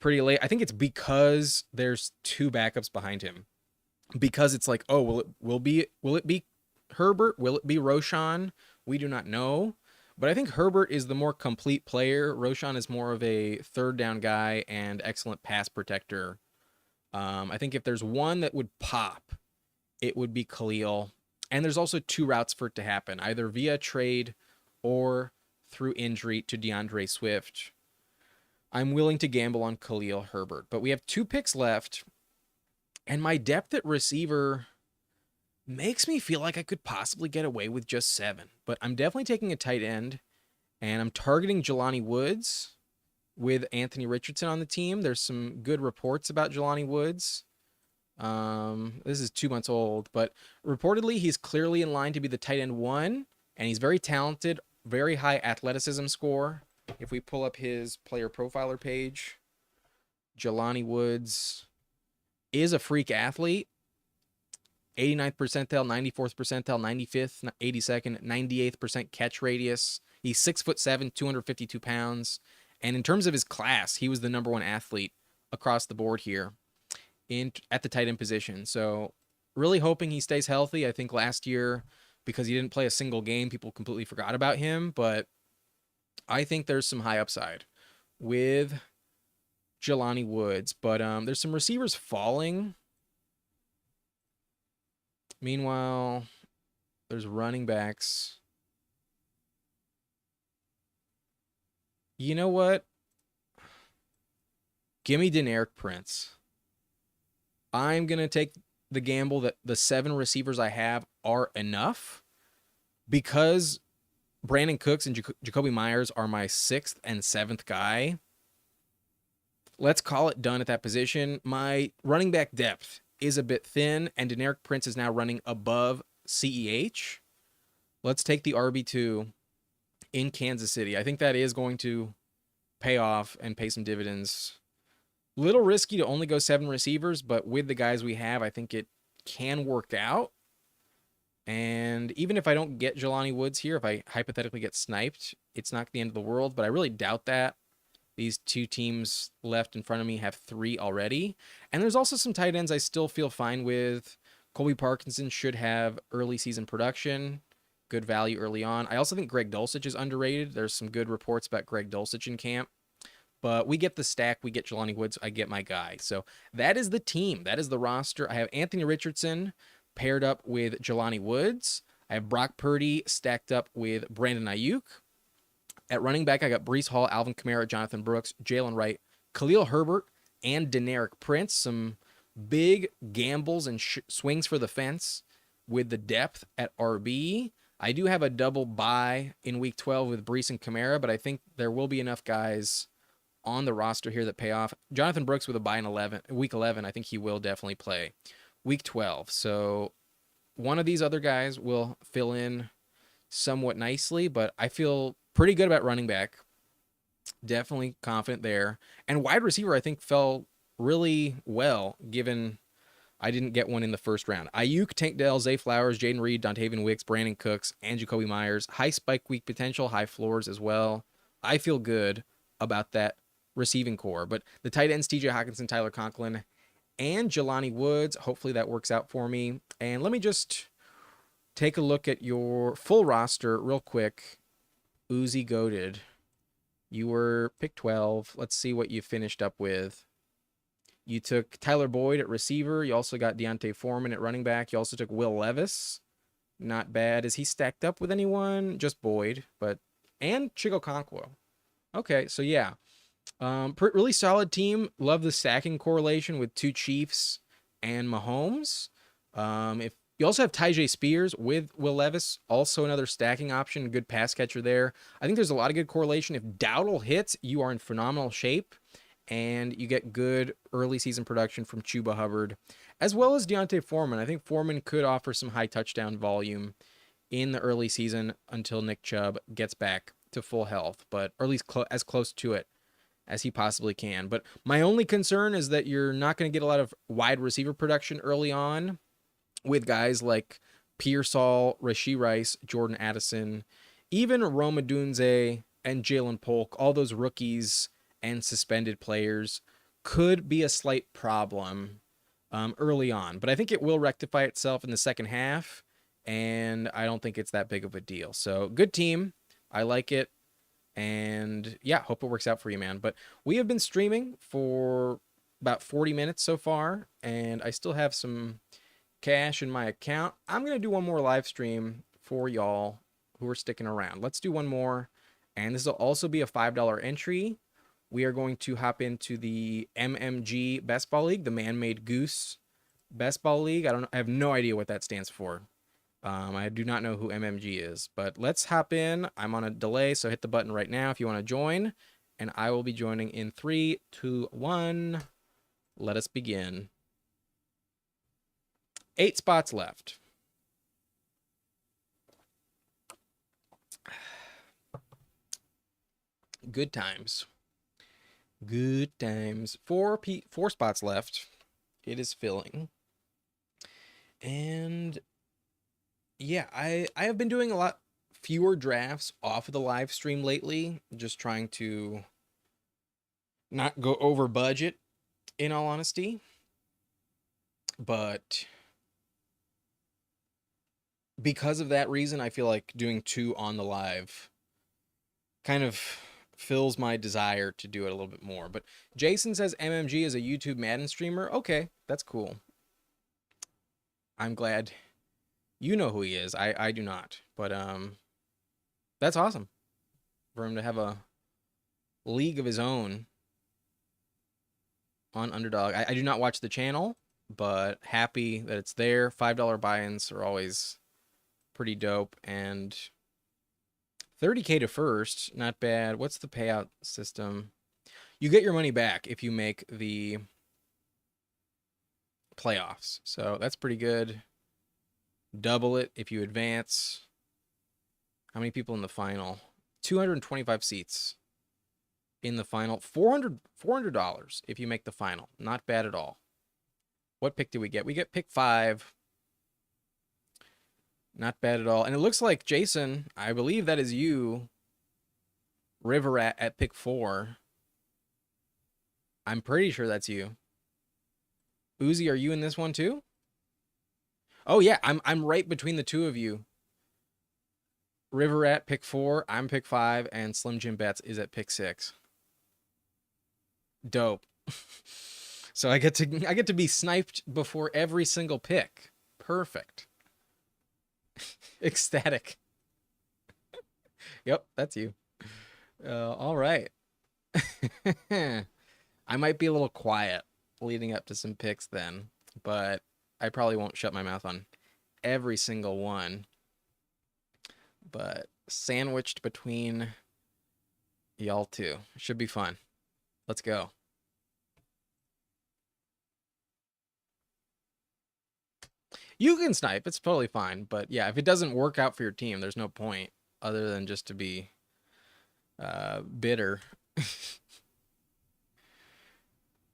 pretty late. I think it's because there's 2 backups behind him. Because it's like, oh, will it be Herbert? Will it be Roschon? We do not know. But I think Herbert is the more complete player. Roschon is more of a third down guy and excellent pass protector. I think if there's one that would pop, it would be Khalil. And there's also 2 routes for it to happen, either via trade or through injury to DeAndre Swift. I'm willing to gamble on Khalil Herbert. But we have 2 picks left, and my depth at receiver makes me feel like I could possibly get away with just 7. But I'm definitely taking a tight end, and I'm targeting Jelani Woods with Anthony Richardson on the team. There's some good reports about Jelani Woods. This is 2 months old, but reportedly he's clearly in line to be the tight end 1, and he's very talented, very high athleticism score. If we pull up his player profiler page, Jelani Woods is a freak athlete. 89th percentile, 94th percentile, 95th, 82nd, 98th catch radius. He's 6'7", 252 pounds. And in terms of his class, he was the number 1 athlete across the board here at the tight end position. So really hoping he stays healthy. I think last year, because he didn't play a single game, people completely forgot about him. But I think there's some high upside with Jelani Woods. But there's some receivers falling. Meanwhile, there's running backs. You know what? Give me Deneric Prince. I'm going to take the gamble that the 7 receivers I have are enough, because Brandon Cooks and Jacoby Myers are my 6th and 7th guy. Let's call it done at that position. My running back depth is a bit thin, and Deneric Prince is now running above CEH. Let's take the RB2 in Kansas City. I think that is going to pay off and pay some dividends. Little risky to only go 7 receivers, but with the guys we have, I think it can work out. And even if I don't get Jelani Woods here, if I hypothetically get sniped, it's not the end of the world, but I really doubt that. These 2 teams left in front of me have 3 already. And there's also some tight ends I still feel fine with. Colby Parkinson should have early season production, good value early on. I also think Greg Dulcich is underrated. There's some good reports about Greg Dulcich in camp. But we get the stack. We get Jelani Woods. I get my guy. So that is the team. That is the roster. I have Anthony Richardson paired up with Jelani Woods. I have Brock Purdy stacked up with Brandon Ayuk. At running back, I got Breece Hall, Alvin Kamara, Jonathan Brooks, Jalen Wright, Khalil Herbert, and Deneric Prince. Some big gambles and swings for the fence with the depth at RB. I do have a double bye in week 12 with Breece and Kamara, but I think there will be enough guys on the roster here that pay off. Jonathan Brooks with a bye in week 11, I think he will definitely play week 12. So one of these other guys will fill in somewhat nicely, but I feel pretty good about running back. Definitely confident there. And wide receiver, I think, fell really well given I didn't get one in the first round. Ayuk, Tank Dell, Zay Flowers, Jaden Reed, Dontavian Wicks, Brandon Cooks, and Jacoby Myers. High spike week potential, high floors as well. I feel good about that receiving core. But the tight ends, TJ Hockenson, Tyler Conklin, and Jelani Woods. Hopefully that works out for me. And let me just take a look at your full roster real quick. Uzi Goated. You were pick 12. Let's see what you finished up with. You took Tyler Boyd at receiver. You also got Deontay Foreman at running back. You also took Will Levis. Not bad. Is he stacked up with anyone? Just Boyd, and Chico Conquo. Okay, so yeah. Really solid team. Love the stacking correlation with two Chiefs and Mahomes. If you also have Tyjae Spears with Will Levis, also another stacking option, good pass catcher there. I think there's a lot of good correlation. If Dowdle hits, you are in phenomenal shape, and you get good early season production from Chuba Hubbard, as well as Deontay Foreman. I think Foreman could offer some high touchdown volume in the early season until Nick Chubb gets back to full health, or at least as close to it as he possibly can. But my only concern is that you're not going to get a lot of wide receiver production early on with guys like Pearsall, Rashee Rice, Jordan Addison, even Rome Odunze and Jalen Polk, all those rookies and suspended players could be a slight problem early on. But I think it will rectify itself in the second half, and I don't think it's that big of a deal. So good team. I like it. And yeah, hope it works out for you, man. But we have been streaming for about 40 minutes so far, and I still have some cash in my account. I'm going to do one more live stream for y'all who are sticking around. Let's do one more. And this will also be a $5 entry. We are going to hop into the MMG Best Ball League, the Man-Made Goose Best Ball League. I have no idea what that stands for. I do not know who MMG is, but let's hop in. I'm on a delay, so hit the button right now if you want to join, and I will be joining in 3, 2, 1. Let us begin. 8 spots left. Good times. Good times. 4 spots left. It is filling. And yeah, I have been doing a lot fewer drafts off of the live stream lately, just trying to not go over budget, in all honesty. But because of that reason, I feel like doing 2 on the live kind of fills my desire to do it a little bit more. But Jason says MMG is a YouTube Madden streamer. Okay, that's cool. I'm glad you know who he is. I do not. But that's awesome for him to have a league of his own on Underdog. I do not watch the channel, but happy that it's there. $5 buy-ins are always pretty dope. And 30K to first, not bad. What's the payout system? You get your money back if you make the playoffs. So that's pretty good. Double it if you advance. How many people in the final? 225 seats in the final. $400 if you make the final. Not bad at all. What pick did we get? We get pick 5. Not bad at all. And it looks like, Jason, I believe that is you, River at pick 4. I'm pretty sure that's you. Uzi, are you in this one too? Oh yeah, I'm right between the two of you. River at pick 4, I'm pick 5, and Slim Jim Betts is at pick 6. Dope. So I get to be sniped before every single pick. Perfect. Ecstatic. Yep, that's you. All right. I might be a little quiet leading up to some picks then, but I probably won't shut my mouth on every single one. But sandwiched between y'all two. Should be fun. Let's go. You can snipe. It's totally fine. But yeah, if it doesn't work out for your team, there's no point other than just to be bitter.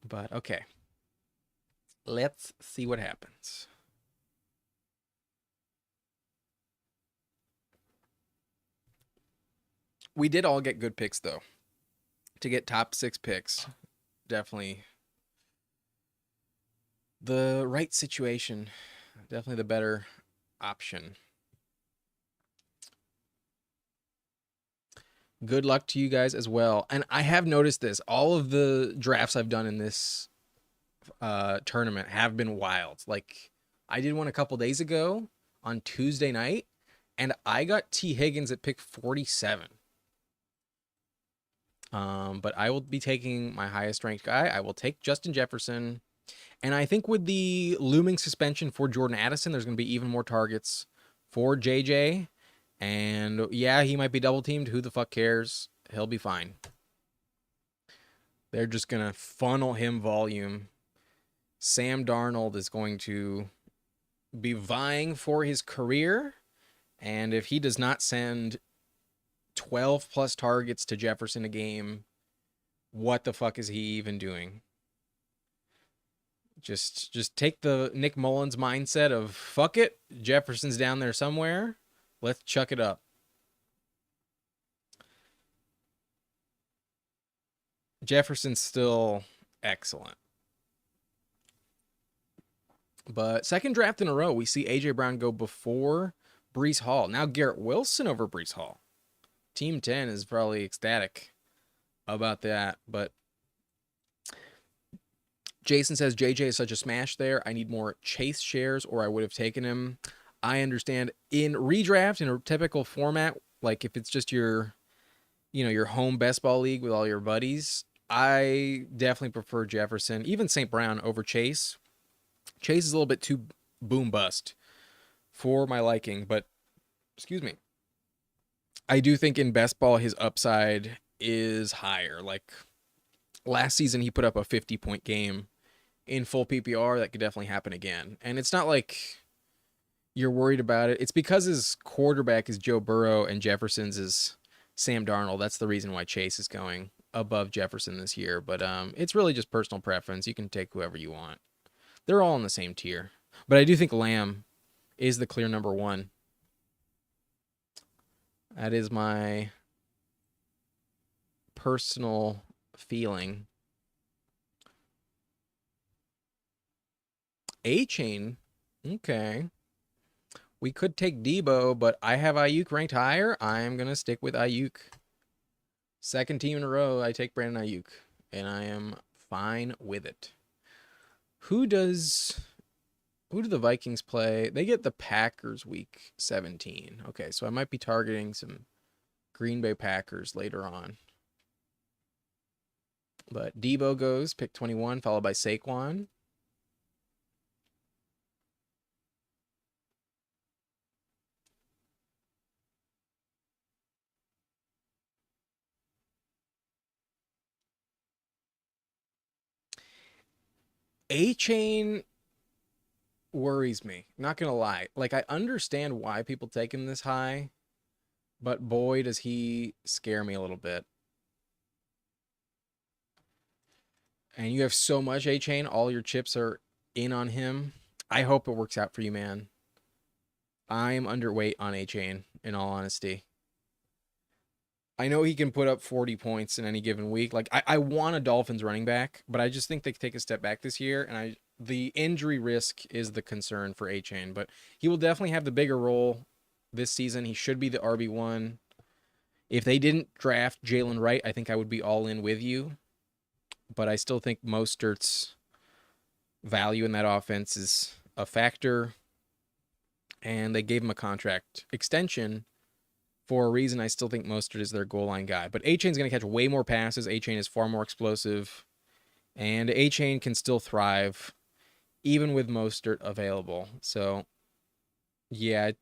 But okay. Let's see what happens. We did all get good picks, though. To get top 6 picks, definitely the right situation. Definitely the better option. Good luck to you guys as well. And I have noticed this. All of the drafts I've done in this tournament have been wild. Like, I did one a couple days ago on Tuesday night, and I got T. Higgins at pick 47. But I will be taking my highest ranked guy. I will take Justin Jefferson. And I think with the looming suspension for Jordan Addison, there's going to be even more targets for JJ. And yeah, he might be double teamed. Who the fuck cares? He'll be fine. They're just going to funnel him volume. Sam Darnold is going to be vying for his career. And if he does not send 12 plus targets to Jefferson a game, what the fuck is he even doing? Just take the Nick Mullins mindset of fuck it, Jefferson's down there somewhere. Let's chuck it up. Jefferson's still excellent. But second draft in a row, we see A.J. Brown go before Breece Hall. Now Garrett Wilson over Breece Hall. Team 10 is probably ecstatic about that. But Jason says JJ is such a smash there. I need more Chase shares or I would have taken him. I understand in redraft, in a typical format, like if it's just your, your home best ball league with all your buddies, I definitely prefer Jefferson, even St. Brown over Chase. Chase is a little bit too boom bust for my liking, but excuse me. I do think in best ball his upside is higher. Like last season he put up a 50-point game in full PPR. That could definitely happen again. And it's not like you're worried about it. It's because his quarterback is Joe Burrow and Jefferson's is Sam Darnold. That's the reason why Chase is going above Jefferson this year. But it's really just personal preference. You can take whoever you want. They're all in the same tier. But I do think Lamb is the clear number one. That is my personal feeling. A-Chain. Okay. We could take Debo, but I have Ayuk ranked higher. I'm going to stick with Ayuk. Second team in a row, I take Brandon Ayuk. And I am fine with it. Who do the Vikings play? They get the Packers week 17. Okay, so I might be targeting some Green Bay Packers later on. But Debo goes, pick 21, followed by Saquon. A-Chain worries me. Not going to lie. Like, I understand why people take him this high, but boy, does he scare me a little bit. And you have so much A-Chain. All your chips are in on him. I hope it works out for you, man. I'm underweight on A-Chain, in all honesty. I know he can put up 40 points in any given week. Like, I want a Dolphins running back, but I just think they could take a step back this year. And the injury risk is the concern for A-Chain. But he will definitely have the bigger role this season. He should be the RB1. If they didn't draft Jalen Wright, I think I would be all in with you. But I still think Mostert's value in that offense is a factor. And they gave him a contract extension for a reason. I still think Mostert is their goal line guy. But A-Chain's going to catch way more passes. A-Chain is far more explosive. And A-Chain can still thrive even with Mostert available. So, yeah,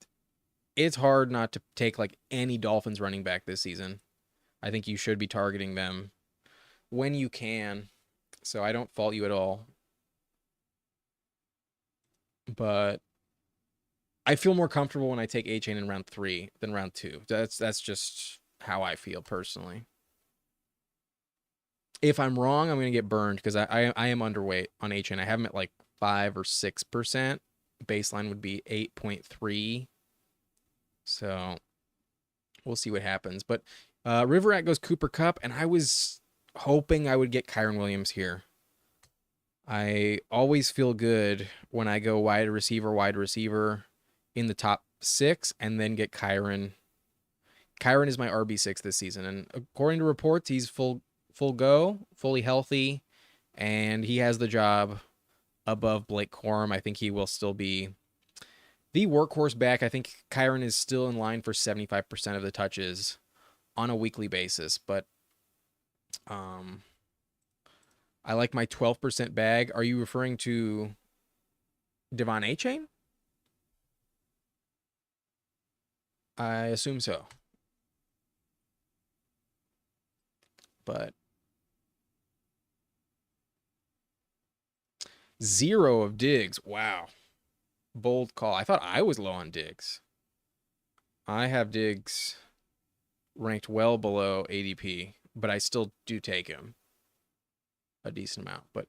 it's hard not to take like any Dolphins running back this season. I think you should be targeting them when you can. So I don't fault you at all. But I feel more comfortable when I take Achane in round 3 than round 2. That's just how I feel personally. If I'm wrong, I'm gonna get burned because I am underweight on Achane. I have him at like 5 or 6%. Baseline would be 8.3. So we'll see what happens. But River Rat goes Cooper Kupp, and I was hoping I would get Kyren Williams here. I always feel good when I go wide receiver in the top 6 and then get Kyren. Kyren is my RB6 this season, and according to reports, he's full go, fully healthy, and he has the job above Blake Corum. I think he will still be the workhorse back. I think Kyren is still in line for 75% of the touches on a weekly basis, but I like my 12% bag. Are you referring to Devon Achane? I assume so. But 0 of Diggs. Wow. Bold call. I thought I was low on Diggs. I have Diggs ranked well below ADP, but I still do take him a decent amount. But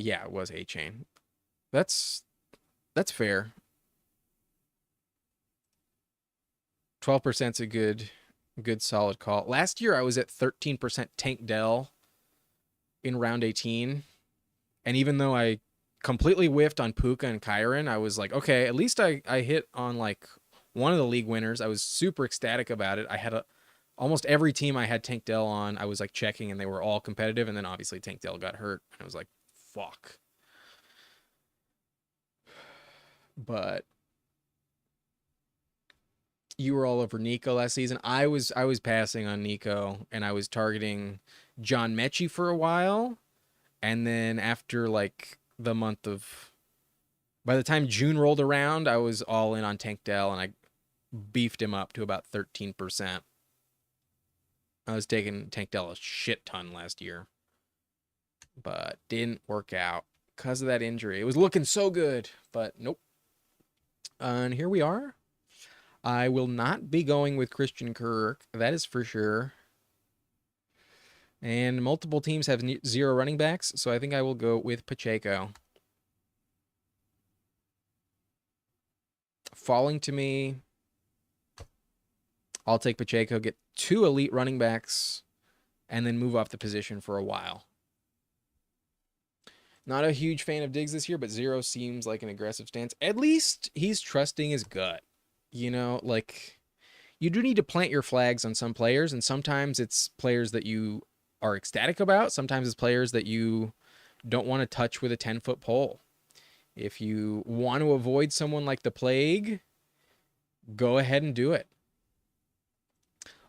yeah, it was Achane. That's fair. 12% is a good solid call. Last year I was at 13% Tank Dell in round 18. And even though I completely whiffed on Puka and Kyren, I was like, okay, at least I hit on like one of the league winners. I was super ecstatic about it. I had almost every team I had Tank Dell on, I was like checking and they were all competitive. And then obviously Tank Dell got hurt. And I was like, fuck. But you were all over Nico last season. I was passing on Nico and I was targeting John Mechie for a while. And then after like the month of, by the time June rolled around, I was all in on Tank Dell and I beefed him up to about 13%. I was taking Tank Dell a shit ton last year, but didn't work out because of that injury. It was looking so good, but nope. And here we are. I will not be going with Christian Kirk. That is for sure. And multiple teams have 0 running backs, so I think I will go with Pacheco. Falling to me, I'll take Pacheco, get 2 elite running backs, and then move off the position for a while. Not a huge fan of Diggs this year, but 0 seems like an aggressive stance. At least he's trusting his gut. You know, like, you do need to plant your flags on some players, and sometimes it's players that you are ecstatic about. Sometimes it's players that you don't want to touch with a 10-foot pole. If you want to avoid someone like the plague, go ahead and do it.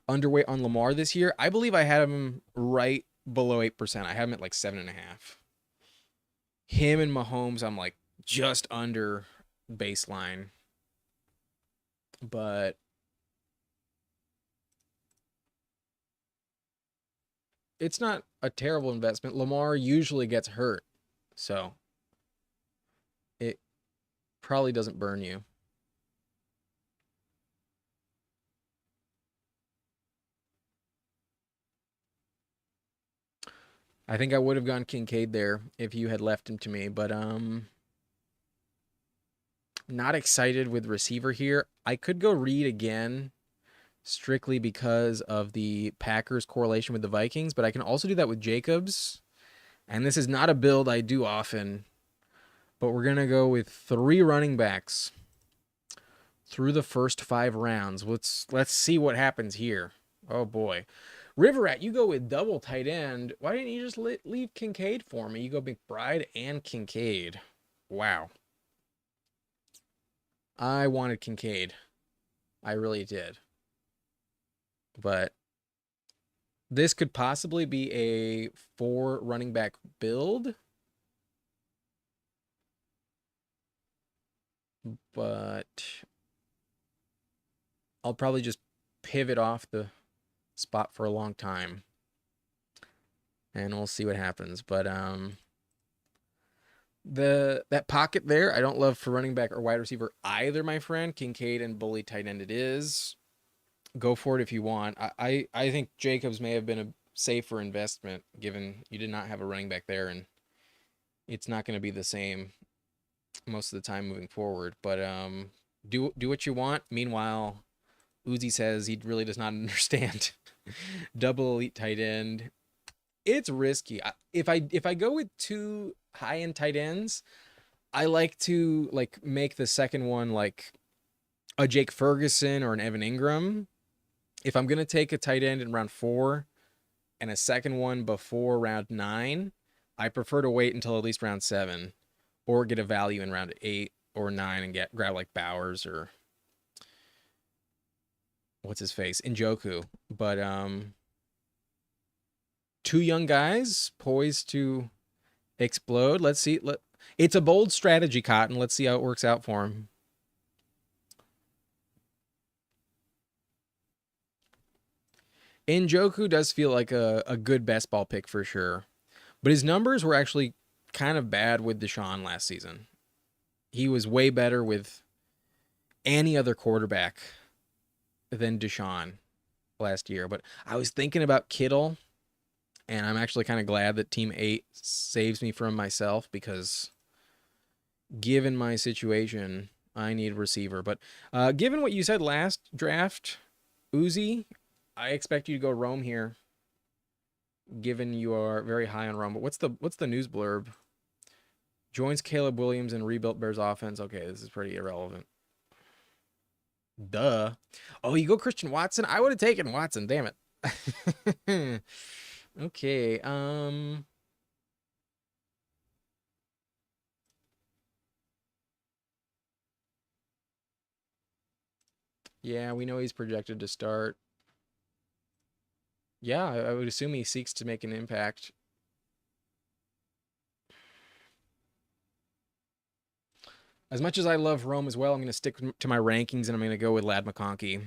Underweight on Lamar this year. I believe I had him right below 8%. I have him at like 7.5. Him and Mahomes, I'm like just under baseline. But it's not a terrible investment. Lamar usually gets hurt, so it probably doesn't burn you. I think I would have gone Kincaid there if you had left him to me, but not excited with receiver here. I could go Reed again strictly because of the Packers correlation with the Vikings, but I can also do that with Jacobs. And this is not a build I do often, but we're going to go with 3 running backs through the first 5 rounds. Let's see what happens here. Oh boy. River Rat, you go with double tight end. Why didn't you just leave Kincaid for me? You go McBride and Kincaid. Wow. I wanted Kincaid. I really did. But this could possibly be a 4 running back build. But I'll probably just pivot off the spot for a long time. And we'll see what happens. But That pocket there, I don't love for running back or wide receiver either, my friend. Kincaid and Bully tight end it is. Go for it if you want. I think Jacobs may have been a safer investment given you did not have a running back there, and it's not going to be the same most of the time moving forward. But do what you want. Meanwhile, Uzi says he really does not understand double elite tight end. It's risky. If I go with two high end tight ends, I like to like make the second one like a Jake Ferguson or an Evan Ingram. If I'm gonna take a tight end in round 4 and a second one before round 9, I prefer to wait until at least round 7 or get a value in round 8 or 9 and grab like Bowers or what's his face, Njoku. But two young guys poised to explode. Let's see. It's a bold strategy, Cotton. Let's see how it works out for him. Njoku does feel like a good best ball pick for sure. But his numbers were actually kind of bad with Deshaun last season. He was way better with any other quarterback than Deshaun last year. But I was thinking about Kittle, and I'm actually kind of glad that Team 8 saves me from myself because given my situation, I need a receiver. But given what you said last draft, Uzi, I expect you to go Rome here, given you are very high on Rome. But what's the news blurb? Joins Caleb Williams and rebuilt Bears offense. Okay, this is pretty irrelevant. Duh. Oh, you go Christian Watson? I would have taken Watson, damn it. Okay, yeah, we know he's projected to start. Yeah, I would assume he seeks to make an impact. As much as I love Rome as well, I'm going to stick to my rankings and I'm going to go with Lad McConkey.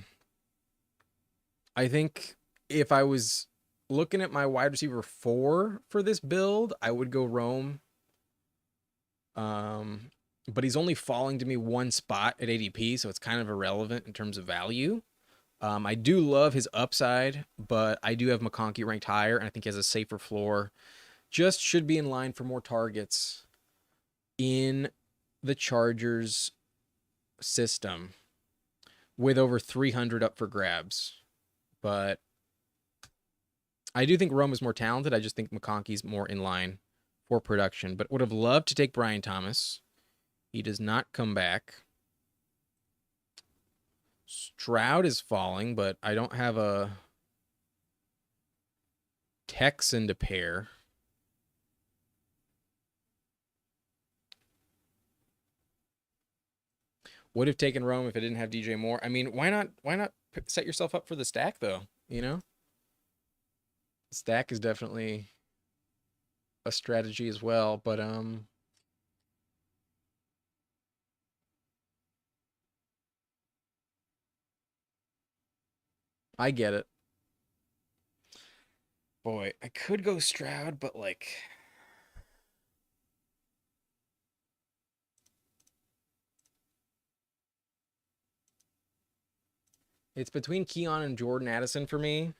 I think if I was looking at my wide receiver 4 for this build, I would go Rome. But he's only falling to me one spot at ADP, so it's kind of irrelevant in terms of value. I do love his upside, but I do have McConkey ranked higher, and I think he has a safer floor. Just should be in line for more targets in the Chargers system with over 300 up for grabs. But I do think Rome is more talented. I just think McConkey's more in line for production. But would have loved to take Brian Thomas. He does not come back. Stroud is falling, but I don't have a Texan to pair. Would have taken Rome if it didn't have DJ Moore. I mean, why not set yourself up for the stack though, you know? Stack is definitely a strategy as well, but I get it. Boy, I could go Stroud, but like it's between Keon and Jordan Addison for me.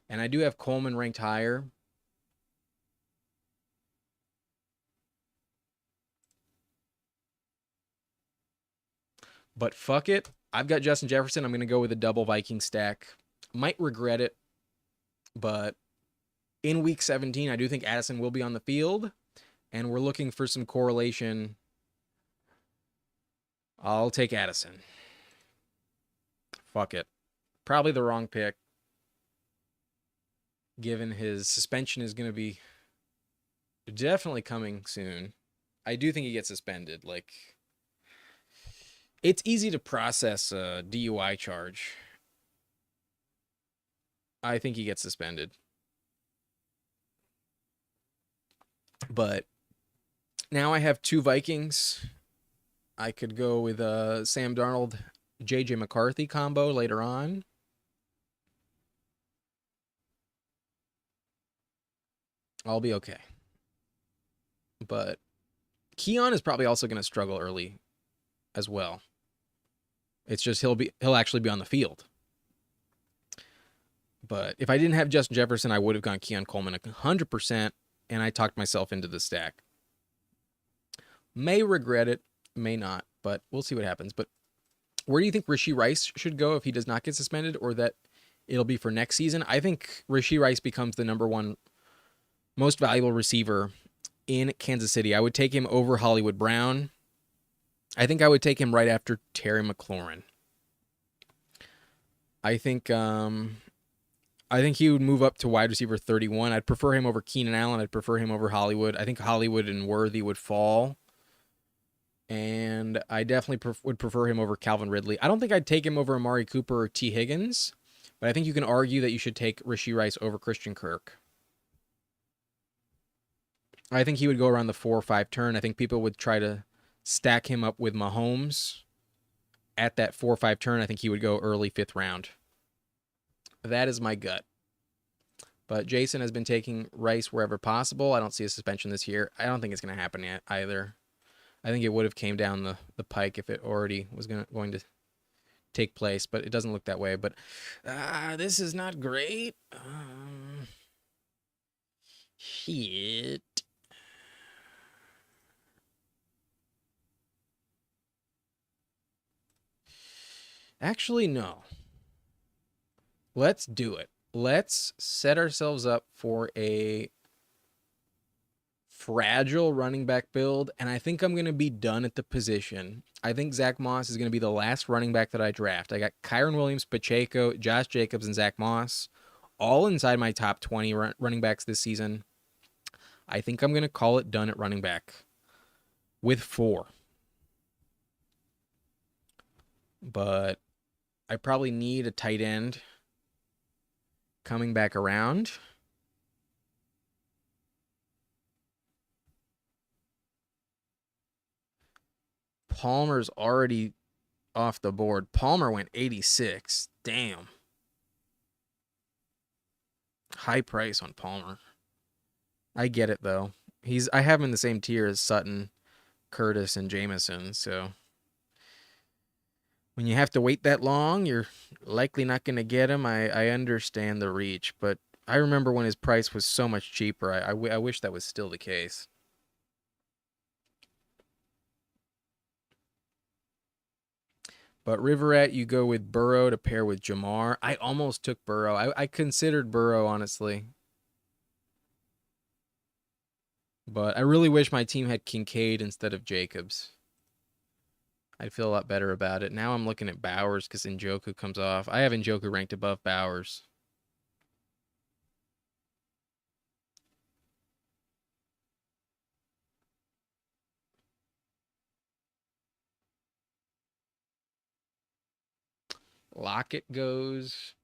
And I do have Coleman ranked higher. But fuck it. I've got Justin Jefferson. I'm going to go with a double Viking stack. Might regret it, but in week 17, I do think Addison will be on the field, and we're looking for some correlation. I'll take Addison. Fuck it. Probably the wrong pick, given his suspension is going to be definitely coming soon. I do think he gets suspended. Like, it's easy to process a DUI charge. I think he gets suspended. But now I have two Vikings. I could go with Sam Darnold, JJ McCarthy combo later on. I'll be okay. But Keon is probably also going to struggle early as well. It's just he'll actually be on the field. But if I didn't have Justin Jefferson, I would have gone Keon Coleman 100%, and I talked myself into the stack. May regret it, may not, but we'll see what happens. But where do you think Rashee Rice should go if he does not get suspended, or that it'll be for next season? I think Rashee Rice becomes the number one most valuable receiver in Kansas City. I would take him over Hollywood Brown. I think I would take him right after Terry McLaurin. I think he would move up to wide receiver 31. I'd prefer him over Keenan Allen. I'd prefer him over Hollywood. I think Hollywood and Worthy would fall. And I definitely would prefer him over Calvin Ridley. I don't think I'd take him over Amari Cooper or T. Higgins, but I think you can argue that you should take Rashee Rice over Christian Kirk. I think he would go around the 4 or 5 turn. I think people would try to stack him up with Mahomes at that 4 or 5 turn. I think he would go early 5th round. That is my gut. But Jason has been taking Rice wherever possible. I don't see a suspension this year. I don't think it's going to happen yet either. I think it would have came down the pike if it already was going to take place, but it doesn't look that way. But this is not great. Shit. Actually, no. Let's do it. Let's set ourselves up for a fragile running back build, and I think I'm going to be done at the position. I think Zach Moss is going to be the last running back that I draft. I got Kyren Williams, Pacheco, Josh Jacobs, and Zach Moss, all inside my top 20 running backs this season. I think I'm going to call it done at running back with 4. But I probably need a tight end coming back around. Palmer's already off the board. Palmer went 86. Damn. High price on Palmer. I get it though. I have him in the same tier as Sutton, Curtis, and Jameson, so when you have to wait that long, you're likely not going to get him. I understand the reach, but I remember when his price was so much cheaper. I wish that was still the case. But Riverette, you go with Burrow to pair with Jamar. I almost took Burrow. I considered Burrow, honestly. But I really wish my team had Kincaid instead of Jacobs. I'd feel a lot better about it. Now I'm looking at Bowers because Njoku comes off. I have Njoku ranked above Bowers. Lockett goes.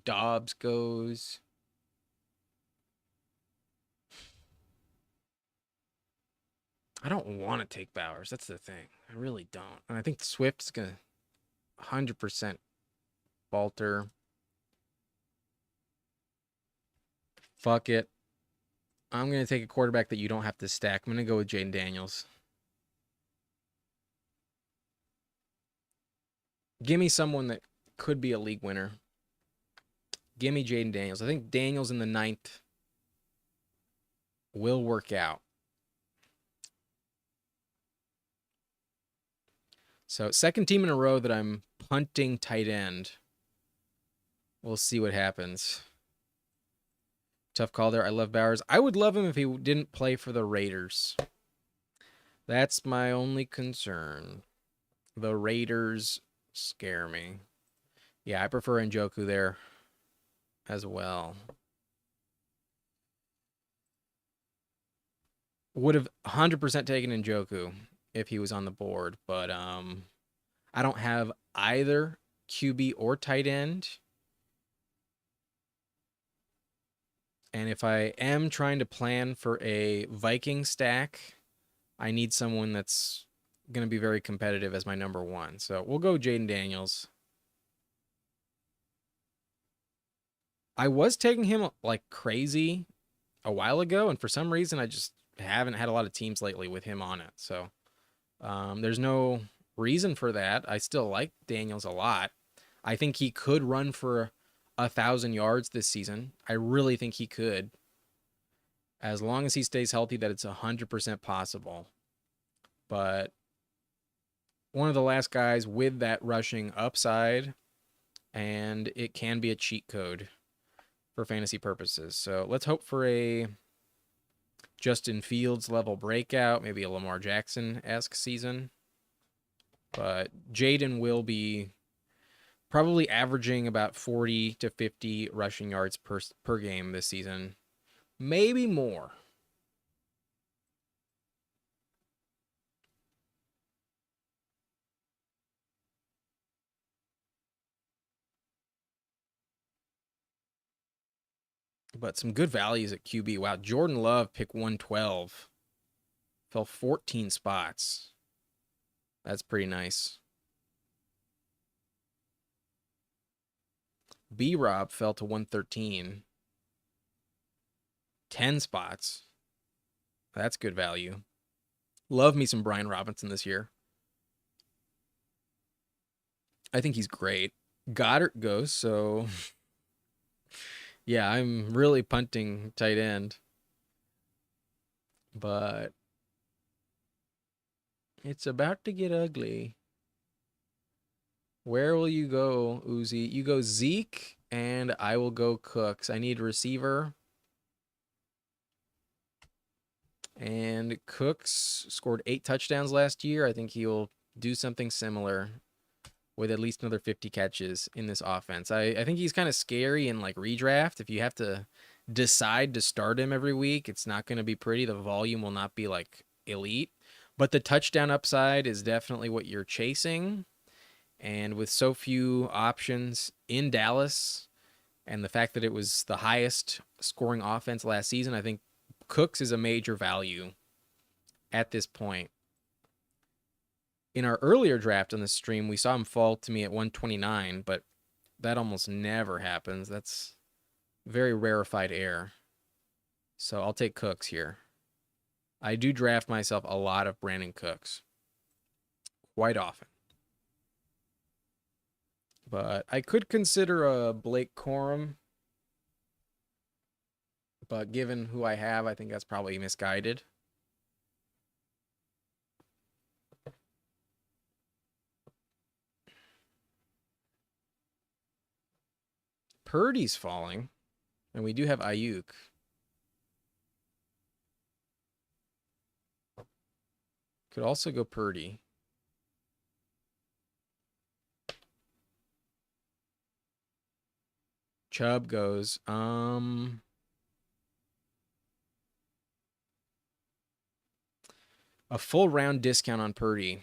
Dobbs goes. I don't want to take Bowers. That's the thing. I really don't. And I think Swift's going to 100% falter. Fuck it. I'm going to take a quarterback that you don't have to stack. I'm going to go with Jayden Daniels. Give me someone that could be a league winner. Give me Jayden Daniels. I think Daniels in the 9th will work out. So, second team in a row that I'm punting tight end. We'll see what happens. Tough call there. I love Bowers. I would love him if he didn't play for the Raiders. That's my only concern. The Raiders scare me. Yeah, I prefer Njoku there as well. Would have 100% taken Njoku if he was on the board, but I don't have either QB or tight end. And if I am trying to plan for a Viking stack, I need someone that's going to be very competitive as my number 1. So we'll go Jayden Daniels. I was taking him like crazy a while ago, and for some reason, I just haven't had a lot of teams lately with him on it. So there's no reason for that. I still like Daniels a lot. I think he could run for 1,000 yards this season. I really think he could, as long as he stays healthy. That it's 100% possible. But one of the last guys with that rushing upside, and it can be a cheat code for fantasy purposes. So let's hope for a Justin Fields level breakout, maybe a Lamar Jackson-esque season. But Jaden will be probably averaging about 40 to 50 rushing yards per game this season. Maybe more. But some good values at QB. Wow, Jordan Love, pick 112. Fell 14 spots. That's pretty nice. B-Rob fell to 113. 10 spots. That's good value. Love me some Brian Robinson this year. I think he's great. Goddard goes, so yeah, I'm really punting tight end. But it's about to get ugly. Where will you go, Uzi? You go Zeke, and I will go Cooks. I need a receiver. And Cooks scored 8 touchdowns last year. I think he'll do something similar with at least another 50 catches in this offense. I think he's kind of scary in like redraft. If you have to decide to start him every week, it's not going to be pretty. The volume will not be like elite, but the touchdown upside is definitely what you're chasing. And with so few options in Dallas, and the fact that it was the highest scoring offense last season, I think Cooks is a major value at this point. In our earlier draft on the stream, we saw him fall to me at 129, but that almost never happens. That's very rarefied air. So I'll take Cooks here. I do draft myself a lot of Brandon Cooks. Quite often. But I could consider a Blake Corum. But given who I have, I think that's probably misguided. Purdy's falling. And we do have Ayuk. Could also go Purdy. Chubb goes. A full round discount on Purdy.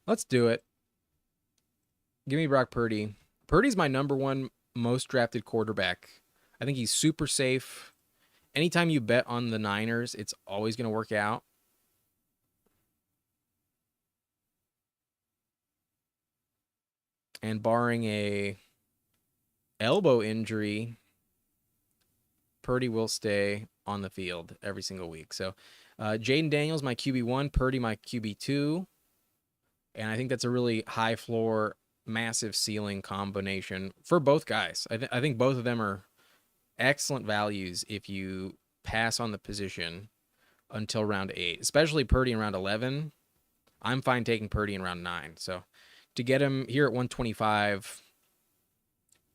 Let's do it. Give me Brock Purdy. Purdy's my number one most drafted quarterback. I think he's super safe. Anytime you bet on the Niners, it's always going to work out. And barring a elbow injury, Purdy will stay on the field every single week. So Jaden Daniels, my QB1, Purdy, my QB2. And I think that's a really high floor, massive ceiling combination for both guys. I think both of them are excellent values if you pass on the position until round 8, especially Purdy in round 11. I'm fine taking Purdy in round 9. So to get him here at 125,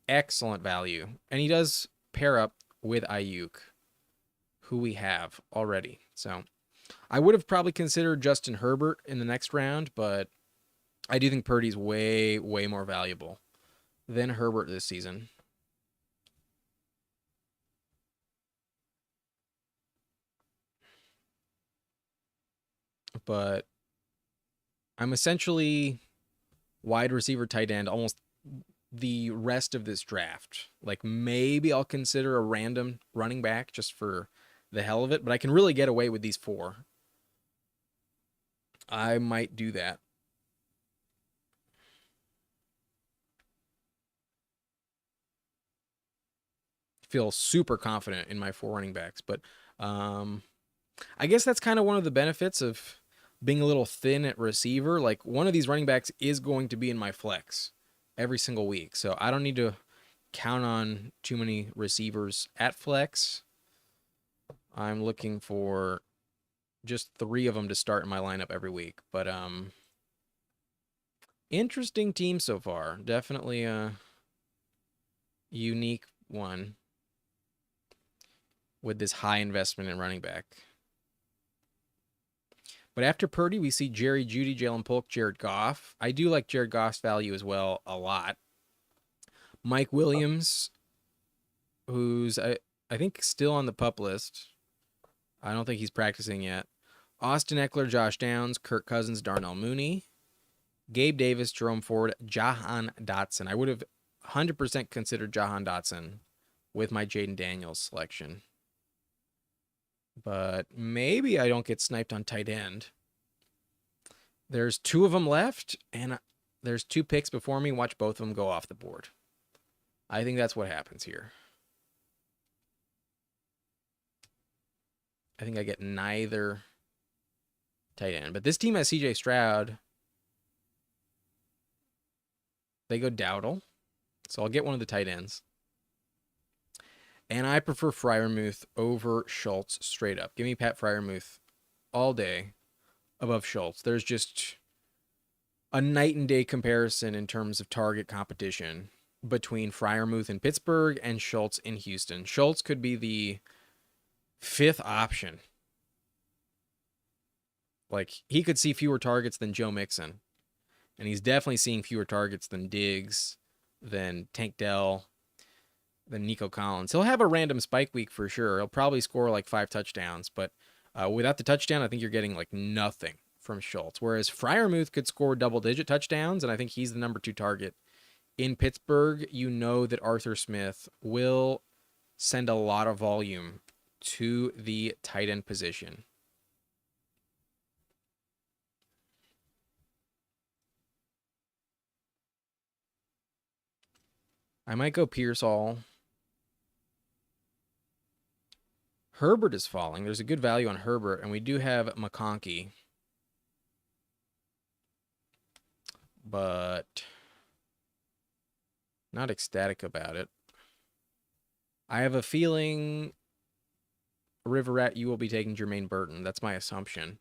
excellent value. And he does pair up with Ayuk, who we have already. So I would have probably considered Justin Herbert in the next round, but I do think Purdy's way, way more valuable than Herbert this season. But I'm essentially wide receiver, tight end, almost the rest of this draft. Like maybe I'll consider a random running back just for the hell of it, but I can really get away with these 4. I might do that. feel super confident in my 4 running backs. But I guess that's kind of one of the benefits of being a little thin at receiver. Like, one of these running backs is going to be in my flex every single week. So I don't need to count on too many receivers at flex. I'm looking for just 3 of them to start in my lineup every week. But interesting team so far. Definitely a unique one with this high investment in running back. But after Purdy, we see Jerry Jeudy, Jalen Polk, Jared Goff. I do like Jared Goff's value as well a lot. Mike Williams, who's I think still on the PUP list. I don't think he's practicing yet. Austin Eckler, Josh Downs, Kirk Cousins, Darnell Mooney, Gabe Davis, Jerome Ford, Jahan Dotson. I would have 100% considered Jahan Dotson with my Jaden Daniels selection. But maybe I don't get sniped on tight end. There's 2 of them left, and there's 2 picks before me. Watch both of them go off the board. I think that's what happens here. I think I get neither tight end. But this team has CJ Stroud. They go Dowdle. So I'll get one of the tight ends. And I prefer Freiermuth over Schultz straight up. Give me Pat Freiermuth all day above Schultz. There's just a night and day comparison in terms of target competition between Freiermuth in Pittsburgh and Schultz in Houston. Schultz could be the 5th option. Like, he could see fewer targets than Joe Mixon. And he's definitely seeing fewer targets than Diggs, than Tank Dell, than Nico Collins. He'll have a random spike week for sure. He'll probably score like 5 touchdowns, but without the touchdown, I think you're getting like nothing from Schultz. Whereas Freiermuth could score double-digit touchdowns, and I think he's the number 2 target. In Pittsburgh, you know that Arthur Smith will send a lot of volume to the tight end position. I might go Pearsall. Herbert is falling. There's a good value on Herbert, and we do have McConkey. But not ecstatic about it. I have a feeling, River Rat, you will be taking Jermaine Burton. That's my assumption.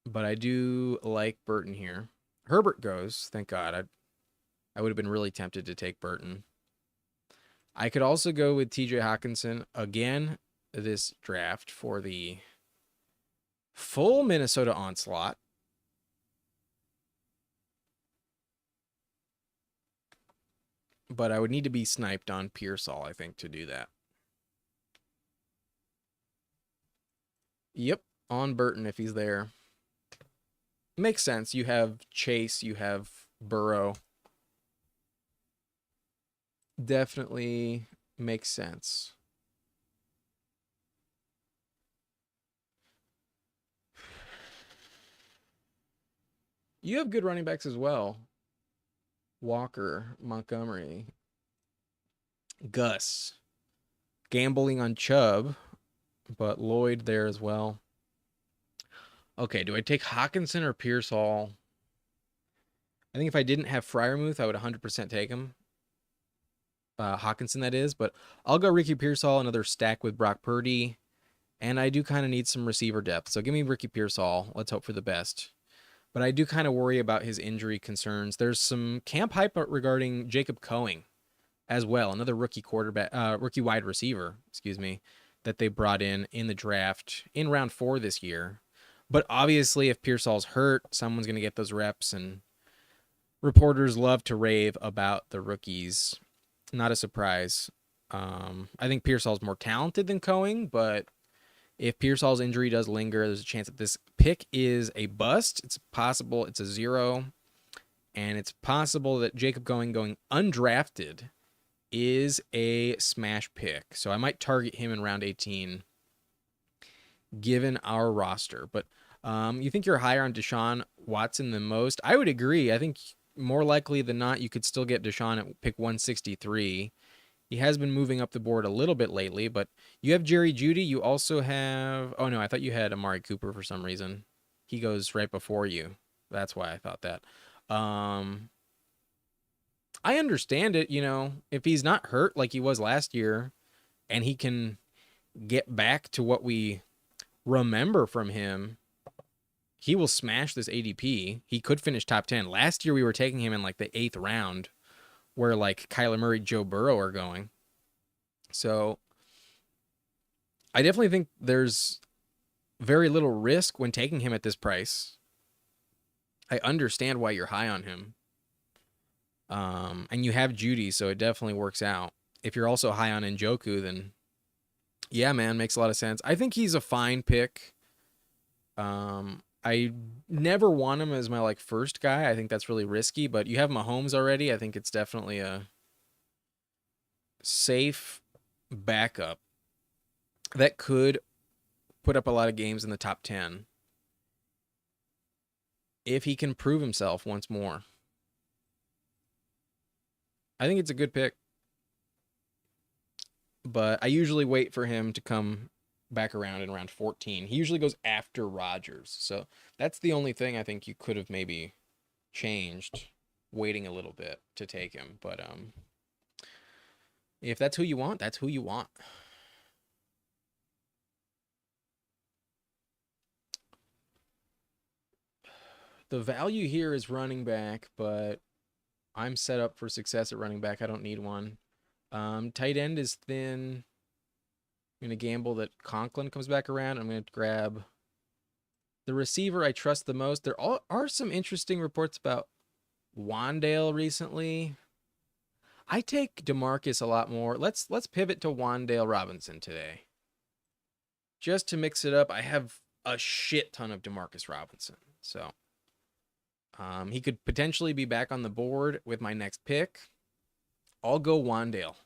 But I do like Burton here. Herbert goes, thank God. I would have been really tempted to take Burton. I could also go with TJ Hawkinson again this draft for the full Minnesota onslaught. But I would need to be sniped on Pearsall, I think, to do that. Yep, on Burton if he's there. Makes sense. You have Chase, you have Burrow. Definitely makes sense. You have good running backs as well. Walker, Montgomery, Gus. Gambling on Chubb, but Lloyd there as well. Okay, do I take Hawkinson or Pearsall? I think if I didn't have Freiermuth, I would 100% take him. Hawkinson, that is. But I'll go Ricky Pearsall, another stack with Brock Purdy. And I do kind of need some receiver depth. So give me Ricky Pearsall. Let's hope for the best. But I do kind of worry about his injury concerns. There's some camp hype regarding Jacob Coing as well, another rookie wide receiver, that they brought in the draft in round 4 this year. But obviously, if Pearsall's hurt, someone's going to get those reps, and reporters love to rave about the rookies. Not a surprise. I think Pearsall's more talented than Coing, but if Pearsall's injury does linger, there's a chance that this pick is a bust. It's possible it's a 0. And it's possible that Jacob Coing going undrafted is a smash pick. So I might target him in round 18 given our roster. But you think you're higher on Deshaun Watson than most? I would agree. I think more likely than not, you could still get Deshaun at pick 163 He has been moving up the board a little bit lately, but you have Jerry Jeudy. You also have. Oh no, I thought you had Amari Cooper for some reason. He goes right before you. That's why I thought that. Um, I understand it. If he's not hurt like he was last year, and he can get back to what we remember from him, he will smash this ADP. He could finish top 10. Last year we were taking him in like the 8th round, where like Kyler Murray, Joe Burrow are going. So I definitely think there's very little risk when taking him at this price. I understand why you're high on him. And you have Jeudy, so it definitely works out. If you're also high on Njoku, then yeah, man, makes a lot of sense. I think he's a fine pick. I never want him as my like first guy. I think that's really risky, but you have Mahomes already. I think it's definitely a safe backup that could put up a lot of games in the top 10 if he can prove himself once more. I think it's a good pick, but I usually wait for him to come back around in round 14. He usually goes after Rodgers. So that's the only thing I think you could have maybe changed, waiting a little bit to take him. But if that's who you want, that's who you want. The value here is running back, but I'm set up for success at running back. I don't need one. Tight end is thin. I'm going to gamble that Conklin comes back around. I'm going to grab the receiver I trust the most. There are some interesting reports about Wandale recently. I take DeMarcus a lot more. Let's pivot to Wandale Robinson today. Just to mix it up, I have a shit ton of DeMarcus Robinson. So he could potentially be back on the board with my next pick. I'll go Wandale.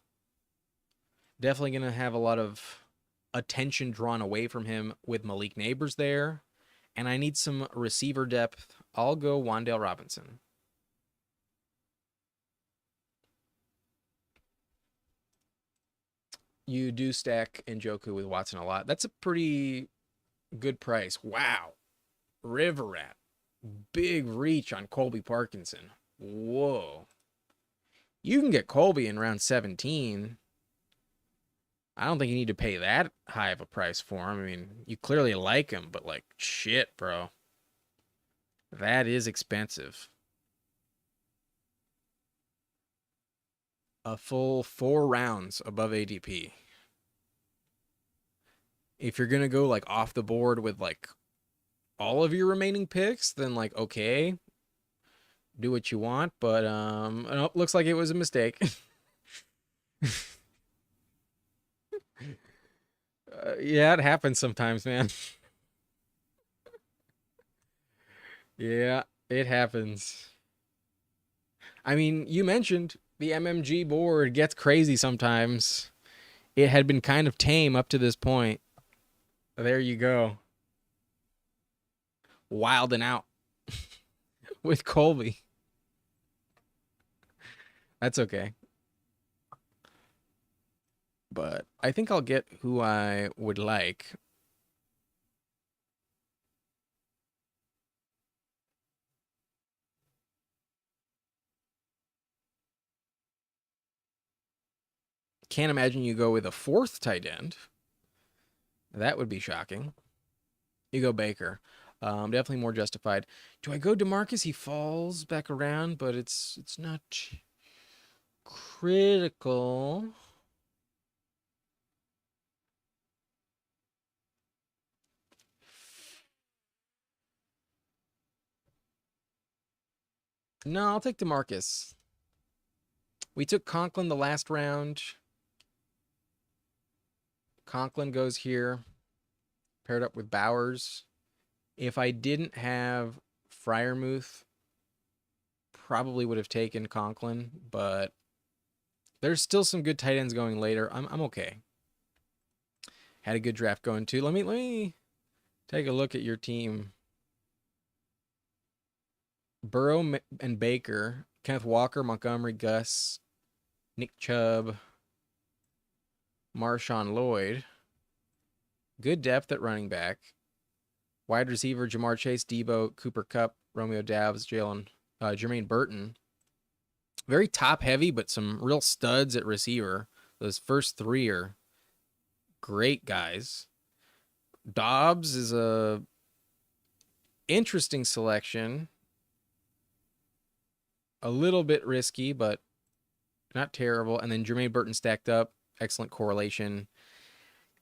Definitely going to have a lot of attention drawn away from him with Malik Neighbors there. And I need some receiver depth. I'll go Wandale Robinson. You do stack Njoku with Watson a lot. That's a pretty good price. Wow. River Rat. Big reach on Colby Parkinson. Whoa. You can get Colby in round 17. I don't think you need to pay that high of a price for him. I mean, you clearly like him, but like, shit, bro. That is expensive. A full 4 rounds above ADP. If you're going to go like off the board with like all of your remaining picks, then like, okay, do what you want. But nope, looks like it was a mistake. Yeah, it happens sometimes, man. Yeah, it happens. I mean, you mentioned the MMG board gets crazy sometimes. It had been kind of tame up to this point. There you go. Wilding out with Colby. That's okay. But I think I'll get who I would like. Can't imagine you go with a 4th tight end. That would be shocking. You go Baker. Definitely more justified. Do I go DeMarcus? He falls back around, but it's not critical. No, I'll take DeMarcus. We took Conklin the last round. Conklin goes here, paired up with Bowers. If I didn't have Freiermuth, probably would have taken Conklin, but there's still some good tight ends going later. I'm okay. Had a good draft going too. Let me take a look at your team. Burrow and Baker, Kenneth Walker, Montgomery, Gus, Nick Chubb, Marshawn Lloyd. Good depth at running back. Wide receiver, Jamar Chase, Debo, Cooper Kupp, Romeo Doubs, Jermaine Burton. Very top heavy, but some real studs at receiver. Those first three are great guys. Dobbs is a interesting selection. A little bit risky, but not terrible. And then Jermaine Burton stacked up. Excellent correlation.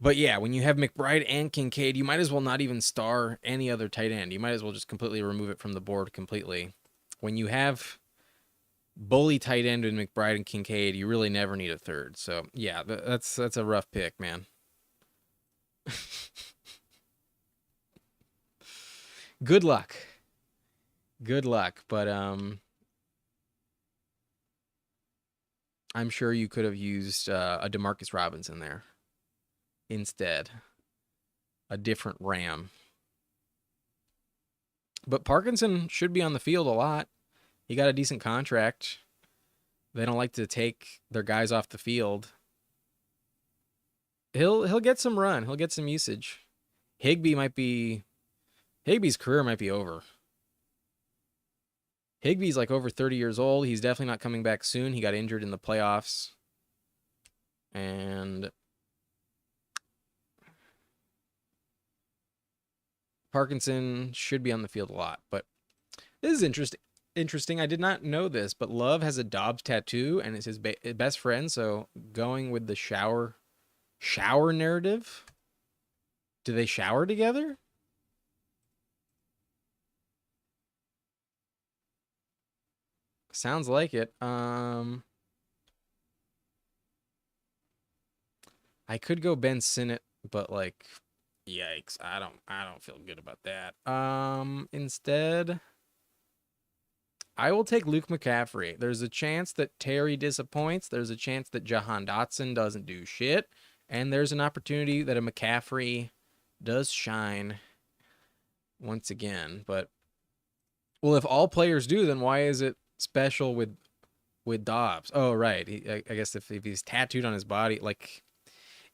But yeah, when you have McBride and Kincaid, you might as well not even star any other tight end. You might as well just completely remove it from the board completely. When you have bully tight end in McBride and Kincaid, you really never need a third. So yeah, that's a rough pick, man. Good luck. Good luck. But I'm sure you could have used a Demarcus Robinson there instead. A different Ram. But Parkinson should be on the field a lot. He got a decent contract. They don't like to take their guys off the field. He'll get some run. He'll get some usage. Higbee's career might be over. Higbee's like over 30 years old. He's definitely not coming back soon. He got injured in the playoffs. And Parkinson should be on the field a lot. But this is interesting. I did not know this, but Love has a Dobbs tattoo and it's his best friend. So going with the shower narrative. Do they shower together? Sounds like it. I could go Ben Sinnott, but like, yikes! I don't feel good about that. Instead, I will take Luke McCaffrey. There's a chance that Terry disappoints. There's a chance that Jahan Dotson doesn't do shit, and there's an opportunity that a McCaffrey does shine once again. But well, if all players do, then why is it special with Dobbs? Oh, right. I guess if he's tattooed on his body, like,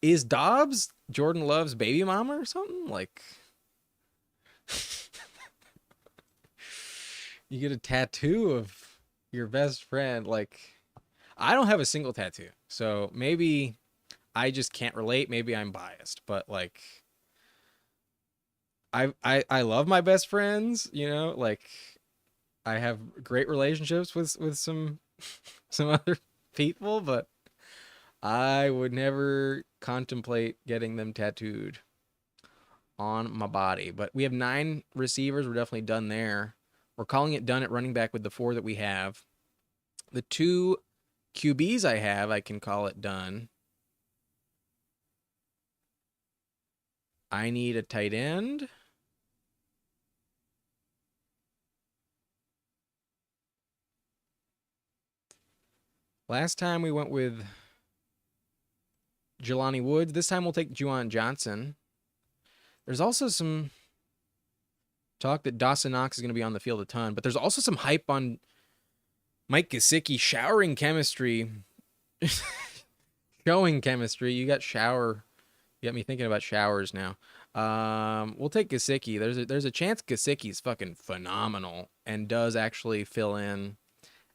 is Dobbs Jordan Love's baby mama or something? Like, you get a tattoo of your best friend. Like, I don't have a single tattoo, so maybe I just can't relate. Maybe I'm biased, but like, I love my best friends. You know, like, I have great relationships with some some other people, but I would never contemplate getting them tattooed on my body. But we have 9 receivers. We're definitely done there. We're calling it done at running back with the 4 that we have. The 2 QBs I have, I can call it done. I need a tight end. Last time we went with Jelani Woods. This time we'll take Juwan Johnson. There's also some talk that Dawson Knox is going to be on the field a ton, but there's also some hype on Mike Gesicki showering chemistry. Showing chemistry. You got me thinking about showers now. We'll take Gesicki. There's a chance Gesicki's fucking phenomenal and does actually fill in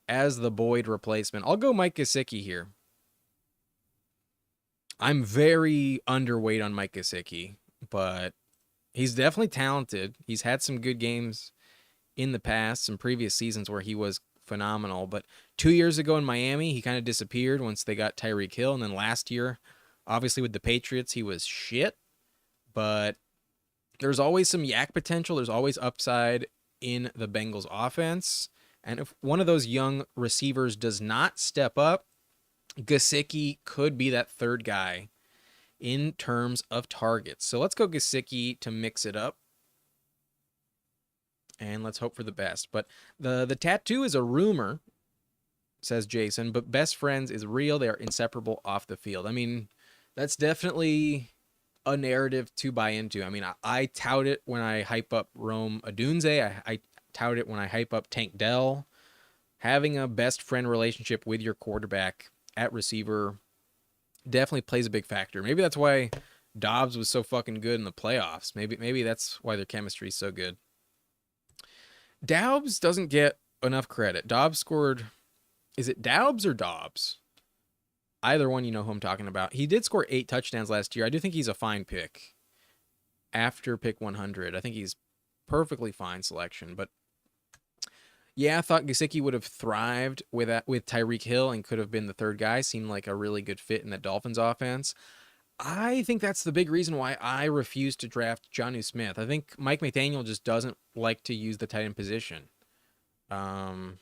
as the Boyd replacement. I'll go Mike Gesicki here. I'm very underweight on Mike Gesicki, but he's definitely talented. He's had some good games in the past, some previous seasons where he was phenomenal. But 2 years ago in Miami, he kind of disappeared once they got Tyreek Hill. And then last year, obviously with the Patriots, he was shit. But there's always some yak potential. There's always upside in the Bengals offense. And if one of those young receivers does not step up, Gesicki could be that third guy in terms of targets. So let's go Gesicki to mix it up. And let's hope for the best. But the tattoo is a rumor, says Jason, but best friends is real. They are inseparable off the field. I mean, that's definitely a narrative to buy into. I mean, I tout it when I hype up Rome Odunze. I tout it when I hype up Tank Dell. Having a best friend relationship with your quarterback at receiver definitely plays a big factor. Maybe that's why Dobbs was so fucking good in the playoffs. Maybe that's why their chemistry is so good. Dobbs doesn't get enough credit. Dobbs scored. Is it Dobbs or Dobbs? Either one, you know who I'm talking about. He did score 8 touchdowns last year. I do think he's a fine pick after pick 100. I think he's perfectly fine selection. But yeah, I thought Gesicki would have thrived with Tyreek Hill and could have been the third guy. Seemed like a really good fit in that Dolphins offense. I think that's the big reason why I refuse to draft Jonnu Smith. I think Mike McDaniel just doesn't like to use the tight end position. Not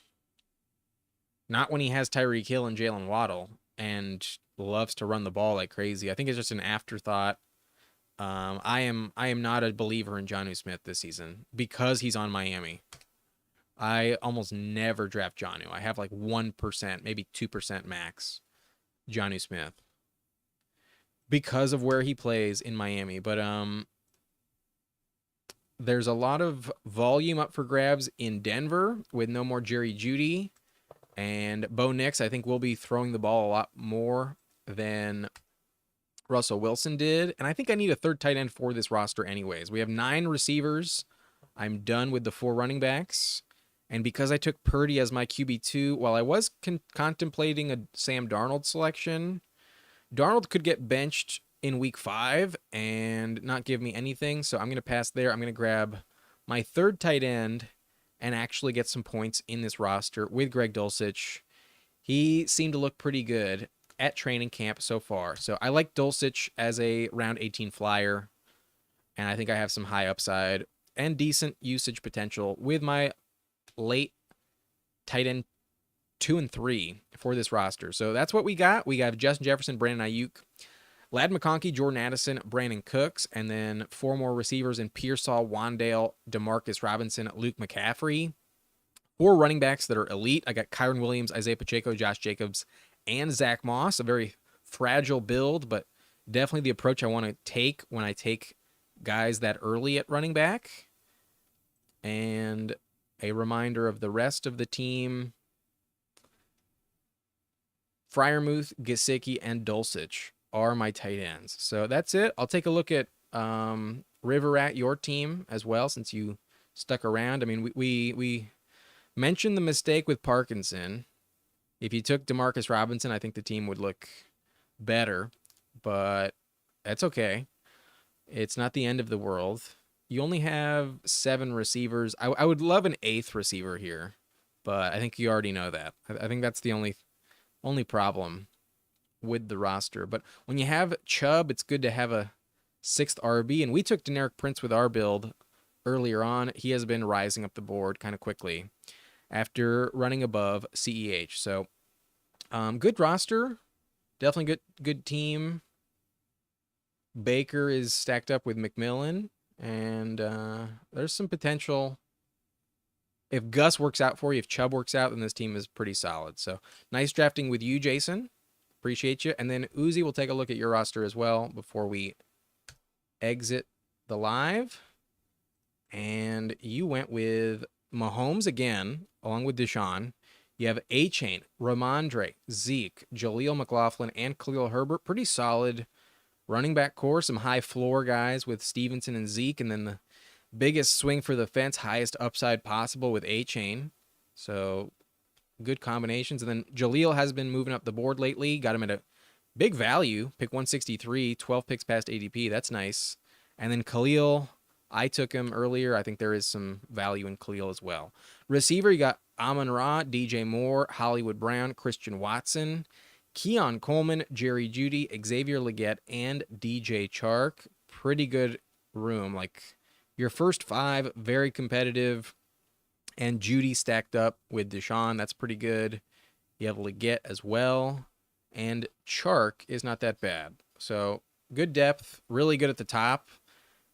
when he has Tyreek Hill and Jalen Waddle and loves to run the ball like crazy. I think it's just an afterthought. I am not a believer in Jonnu Smith this season because he's on Miami. I almost never draft Jonnu. I have like 1%, maybe 2% max Jonnu Smith because of where he plays in Miami. But there's a lot of volume up for grabs in Denver with no more Jerry Jeudy. And Bo Nix, I think, will be throwing the ball a lot more than Russell Wilson did. And I think I need a third tight end for this roster anyways. We have 9 receivers. I'm done with the 4 running backs. And because I took Purdy as my QB2, while I was contemplating a Sam Darnold selection, Darnold could get benched in week 5 and not give me anything. So I'm going to pass there. I'm going to grab my third tight end and actually get some points in this roster with Greg Dulcich. He seemed to look pretty good at training camp so far. So I like Dulcich as a round 18 flyer, and I think I have some high upside and decent usage potential with my late tight end 2 and 3 for this roster. So that's what we got. We got Justin Jefferson, Brandon Ayuk, Ladd McConkey, Jordan Addison, Brandon Cooks, and then 4 more receivers in Pearsall, Wandale, Demarcus Robinson, Luke McCaffrey. 4 running backs that are elite. I got Kyron Williams, Isaiah Pacheco, Josh Jacobs, and Zach Moss. A very fragile build, but definitely the approach I want to take when I take guys that early at running back. And a reminder of the rest of the team: Freiermuth, Gesicki, and Dulcich are my tight ends. So that's it. I'll take a look at River Rat, your team as well, since you stuck around. I mean, we mentioned the mistake with Parkinson. If you took Demarcus Robinson, I think the team would look better, but that's okay. It's not the end of the world. You only have 7 receivers. I would love an 8th receiver here, but I think you already know that. I think that's the only problem with the roster. But when you have Chubb, it's good to have a 6th RB, and we took Deneric Prince with our build earlier on. He has been rising up the board kind of quickly after running above CEH. So good roster, definitely good team. Baker is stacked up with McMillan, and there's some potential. If Gus works out for you, if Chubb works out, then this team is pretty solid. So nice drafting with you, Jason. Appreciate you. And then Uzi, we'll take a look at your roster as well before we exit the live. And you went with Mahomes again, along with Deshaun. You have A-Chain, Ramondre, Zeke, Jaleel McLaughlin, and Khalil Herbert. Pretty solid running back core. Some high floor guys with Stevenson and Zeke. And then the biggest swing for the fence, highest upside possible with A-Chain. So good combinations. And then Jaleel has been moving up the board lately. Got him at a big value. Pick 163, 12 picks past ADP. That's nice. And then Khalil, I took him earlier. I think there is some value in Khalil as well. Receiver, you got Amon-Ra, DJ Moore, Hollywood Brown, Christian Watson, Keon Coleman, Jerry Jeudy, Xavier Legette, and DJ Chark. Pretty good room. Like your first 5, very competitive. And Jeudy stacked up with Deshaun. That's pretty good. You have Legette as well. And Chark is not that bad. So good depth, really good at the top.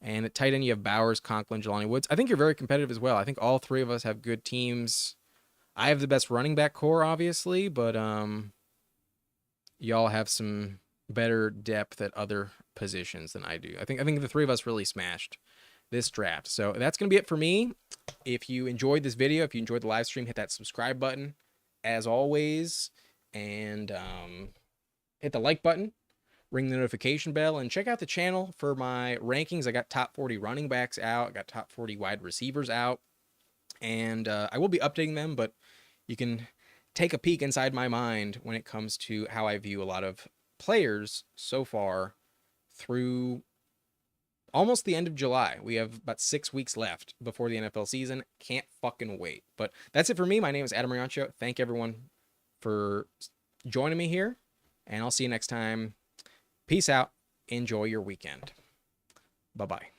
And at tight end, you have Bowers, Conklin, Jelani Woods. I think you're very competitive as well. I think all 3 of us have good teams. I have the best running back core, obviously, but y'all have some better depth at other positions than I do. I think the 3 of us really smashed this draft. So that's going to be it for me. If you enjoyed this video, if you enjoyed the live stream, hit that subscribe button as always, and hit the like button ring the notification bell, and check out the channel for my rankings. I got top 40 running backs out, I got top 40 wide receivers out, and I will be updating them, but you can take a peek inside my mind when it comes to how I view a lot of players so far through almost the end of July. We have about 6 weeks left before the NFL season. Can't fucking wait. But that's it for me. My name is Adam Riancho. Thank everyone for joining me here, and I'll see you next time. Peace out. Enjoy your weekend. Bye-bye.